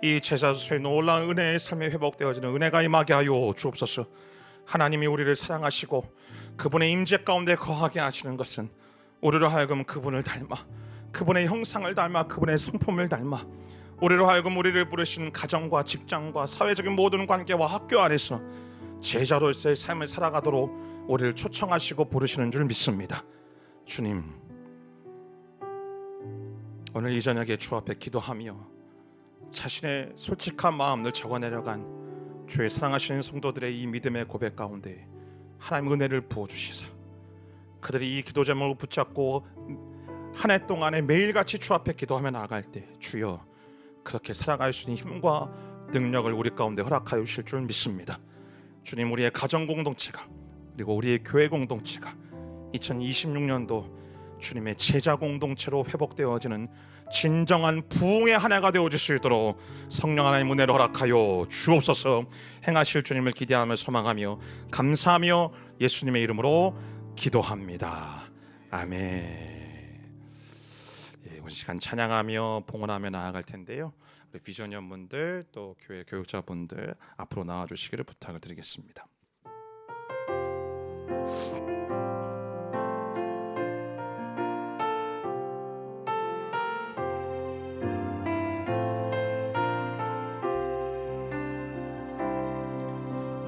이 제자로서의 놀라운 은혜의 삶에 회복되어지는 은혜가 임하게 하여 주옵소서. 하나님이 우리를 사랑하시고 그분의 임재 가운데 거하게 하시는 것은 우리로 하여금 그분을 닮아 그분의 형상을 닮아 그분의 성품을 닮아 우리로 하여금 우리를 부르신 가정과 직장과 사회적인 모든 관계와 학교 안에서 제자로서의 삶을 살아가도록 우리를 초청하시고 부르시는 줄 믿습니다. 주님, 오늘 이 저녁에 주 앞에 기도하며 자신의 솔직한 마음을 적어내려간 주의 사랑하시는 성도들의 이 믿음의 고백 가운데 하나님 은혜를 부어주시사 그들이 이 기도 제목을 붙잡고 한 해 동안에 매일같이 주 앞에 기도하며 나아갈 때 주여 그렇게 살아갈 수 있는 힘과 능력을 우리 가운데 허락하여 주실 줄 믿습니다. 주님, 우리의 가정 공동체가 그리고 우리의 교회 공동체가 2026년도 주님의 제자 공동체로 회복되어지는 진정한 부흥의 한 해가 되어질 수 있도록 성령 하나님 은혜를 허락하여 주옵소서. 행하실 주님을 기대하며 소망하며 감사하며 예수님의 이름으로 기도합니다. 아멘. 예, 이번 시간 찬양하며 봉헌하며 나아갈 텐데요. 우리 비전연분들 또 교회 교육자분들 앞으로 나와주시기를 부탁을 드리겠습니다.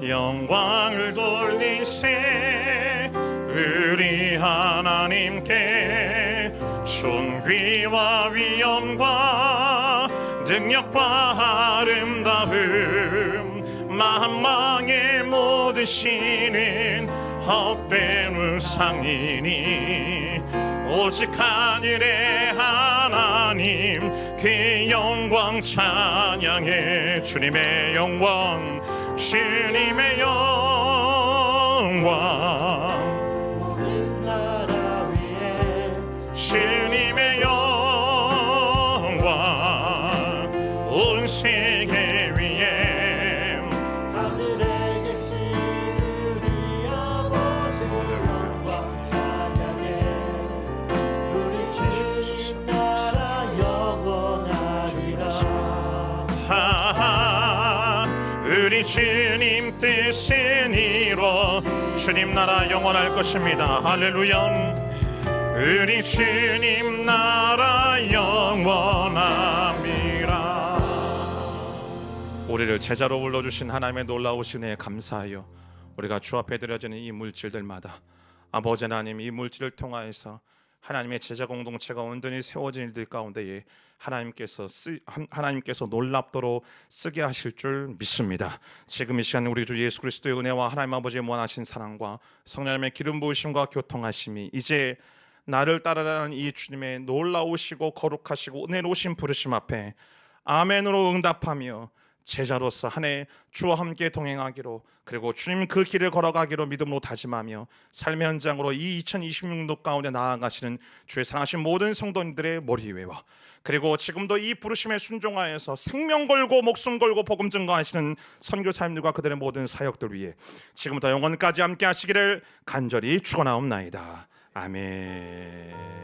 영광을 돌리세 우리 하나님께 존귀와 위엄과 능력과 아름다움 만망의 모든 신은 헛된 우상이니 오직 하늘의 하나님 그 영광 찬양해. 주님의 영광 주님의 영광 모든 나라 위에 주님의 영광 온 세계 위에 하늘에 계신 우리 아버지 영광 찬양해. 우리 주님 나라 영원하리라. 우리 주님 뜻은 이루어 주님 나라 영원할 것입니다. 할렐루야. 우리 주님 나라 영원함이라. 우리를 제자로 불러주신 하나님의 놀라우신 은혜에 감사하여 우리가 주 앞에 드려지는 이 물질들마다 아버지 하나님 이 물질을 통하여서 하나님의 제자 공동체가 온전히 세워진 일들 가운데에 하나님께서 놀랍도록 쓰게 하실 줄 믿습니다. 지금 이 시간 우리 주 예수 그리스도의 은혜와 하나님 아버지의 무한하신 사랑과 성령님의 기름 부으심과 교통하심이 이제 나를 따르라는 이 주님의 놀라우시고 거룩하시고 은혜로우신 부르심 앞에 아멘으로 응답하며 제자로서 한 해 주와 함께 동행하기로, 그리고 주님 그 길을 걸어가기로 믿음으로 다짐하며 삶의 현장으로 이 2026년도 가운데 나아가시는 주의 사랑하신 모든 성도님들의 머리 위에와, 그리고 지금도 이 부르심에 순종하여서 생명 걸고 목숨 걸고 복음 증거하시는 선교사님들과 그들의 모든 사역들 위해 지금부터 영원까지 함께 하시기를 간절히 축원하옵나이다. 아멘.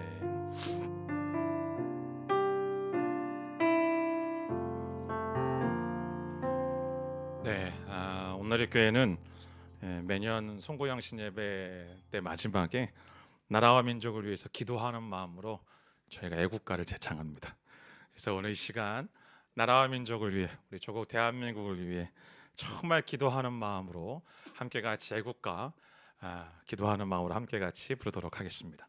네, 오늘의 교회는 매년 송구양신 예배 때 마지막에 나라와 민족을 위해서 기도하는 마음으로 저희가 애국가를 제창합니다. 그래서 오늘 이 시간 나라와 민족을 위해, 우리 조국 대한민국을 위해 정말 기도하는 마음으로 함께 같이 애국가 기도하는 마음으로 함께 같이 부르도록 하겠습니다.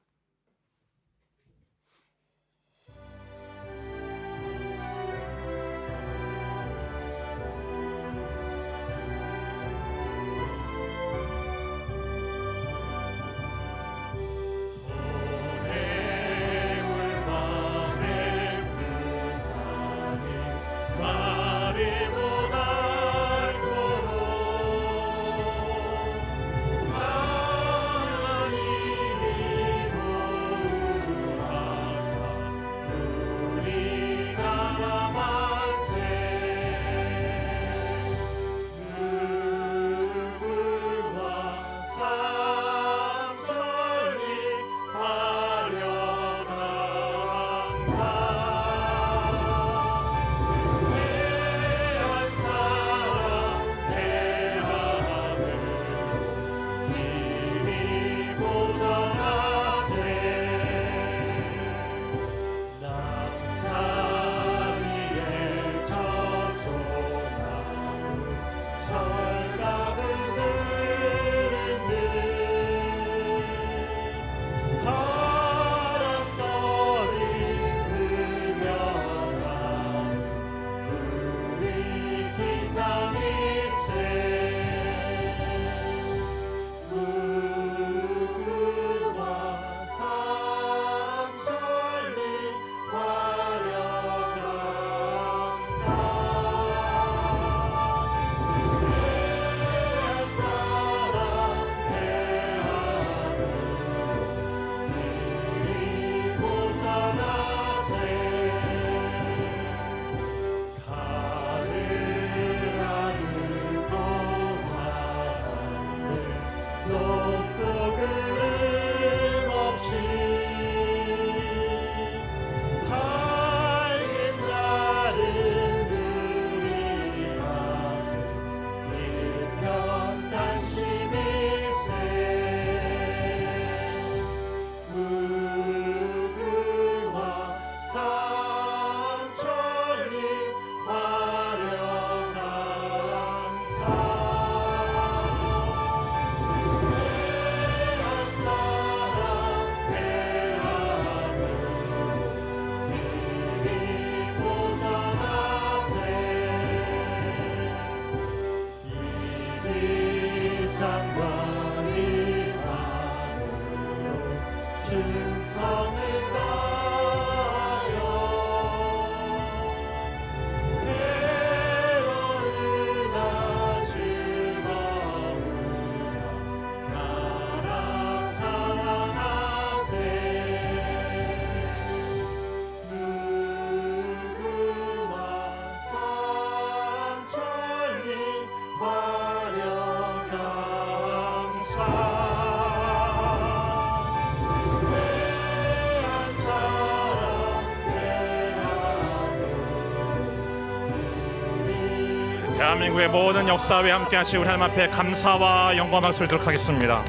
대한민국의 모든 역사에 함께 하시고 우리 하나님 앞에 감사와 영광 박수를 드리도록 하겠습니다.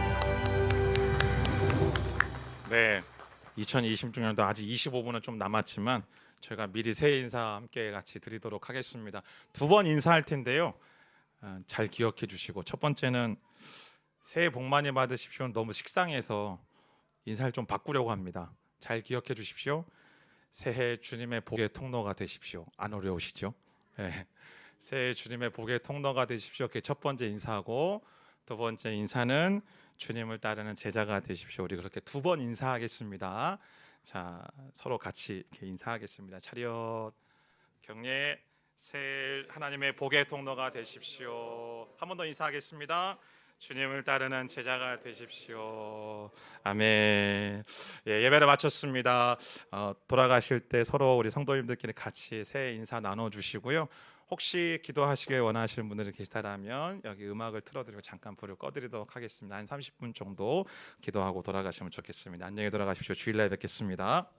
네, 2026년도 아직 25분은 좀 남았지만 저희가 미리 새해 인사 함께 같이 드리도록 하겠습니다. 두 번 인사할 텐데요. 잘 기억해 주시고, 첫 번째는 새해 복 많이 받으십시오. 너무 식상해서 인사를 좀 바꾸려고 합니다. 잘 기억해 주십시오. 새해 주님의 복의 통로가 되십시오. 안 어려우시죠? 네. 새해 주님의 복의 통로가 되십시오. 그게 첫 번째 인사하고, 두 번째 인사는 주님을 따르는 제자가 되십시오. 우리 그렇게 두 번 인사하겠습니다. 자, 서로 같이 이렇게 인사하겠습니다. 차렷, 경례, 새 하나님의 복의 통로가 되십시오. 한 번 더 인사하겠습니다. 주님을 따르는 제자가 되십시오. 아멘. 예, 예배를 마쳤습니다. 돌아가실 때 서로 우리 성도님들끼리 같이 새해 인사 나눠주시고요. 혹시 기도하시길 원하시는 분들이 계시다면 여기 음악을 틀어드리고 잠깐 불을 꺼드리도록 하겠습니다. 한 30분 정도 기도하고 돌아가시면 좋겠습니다. 안녕히 돌아가십시오. 주일날 뵙겠습니다.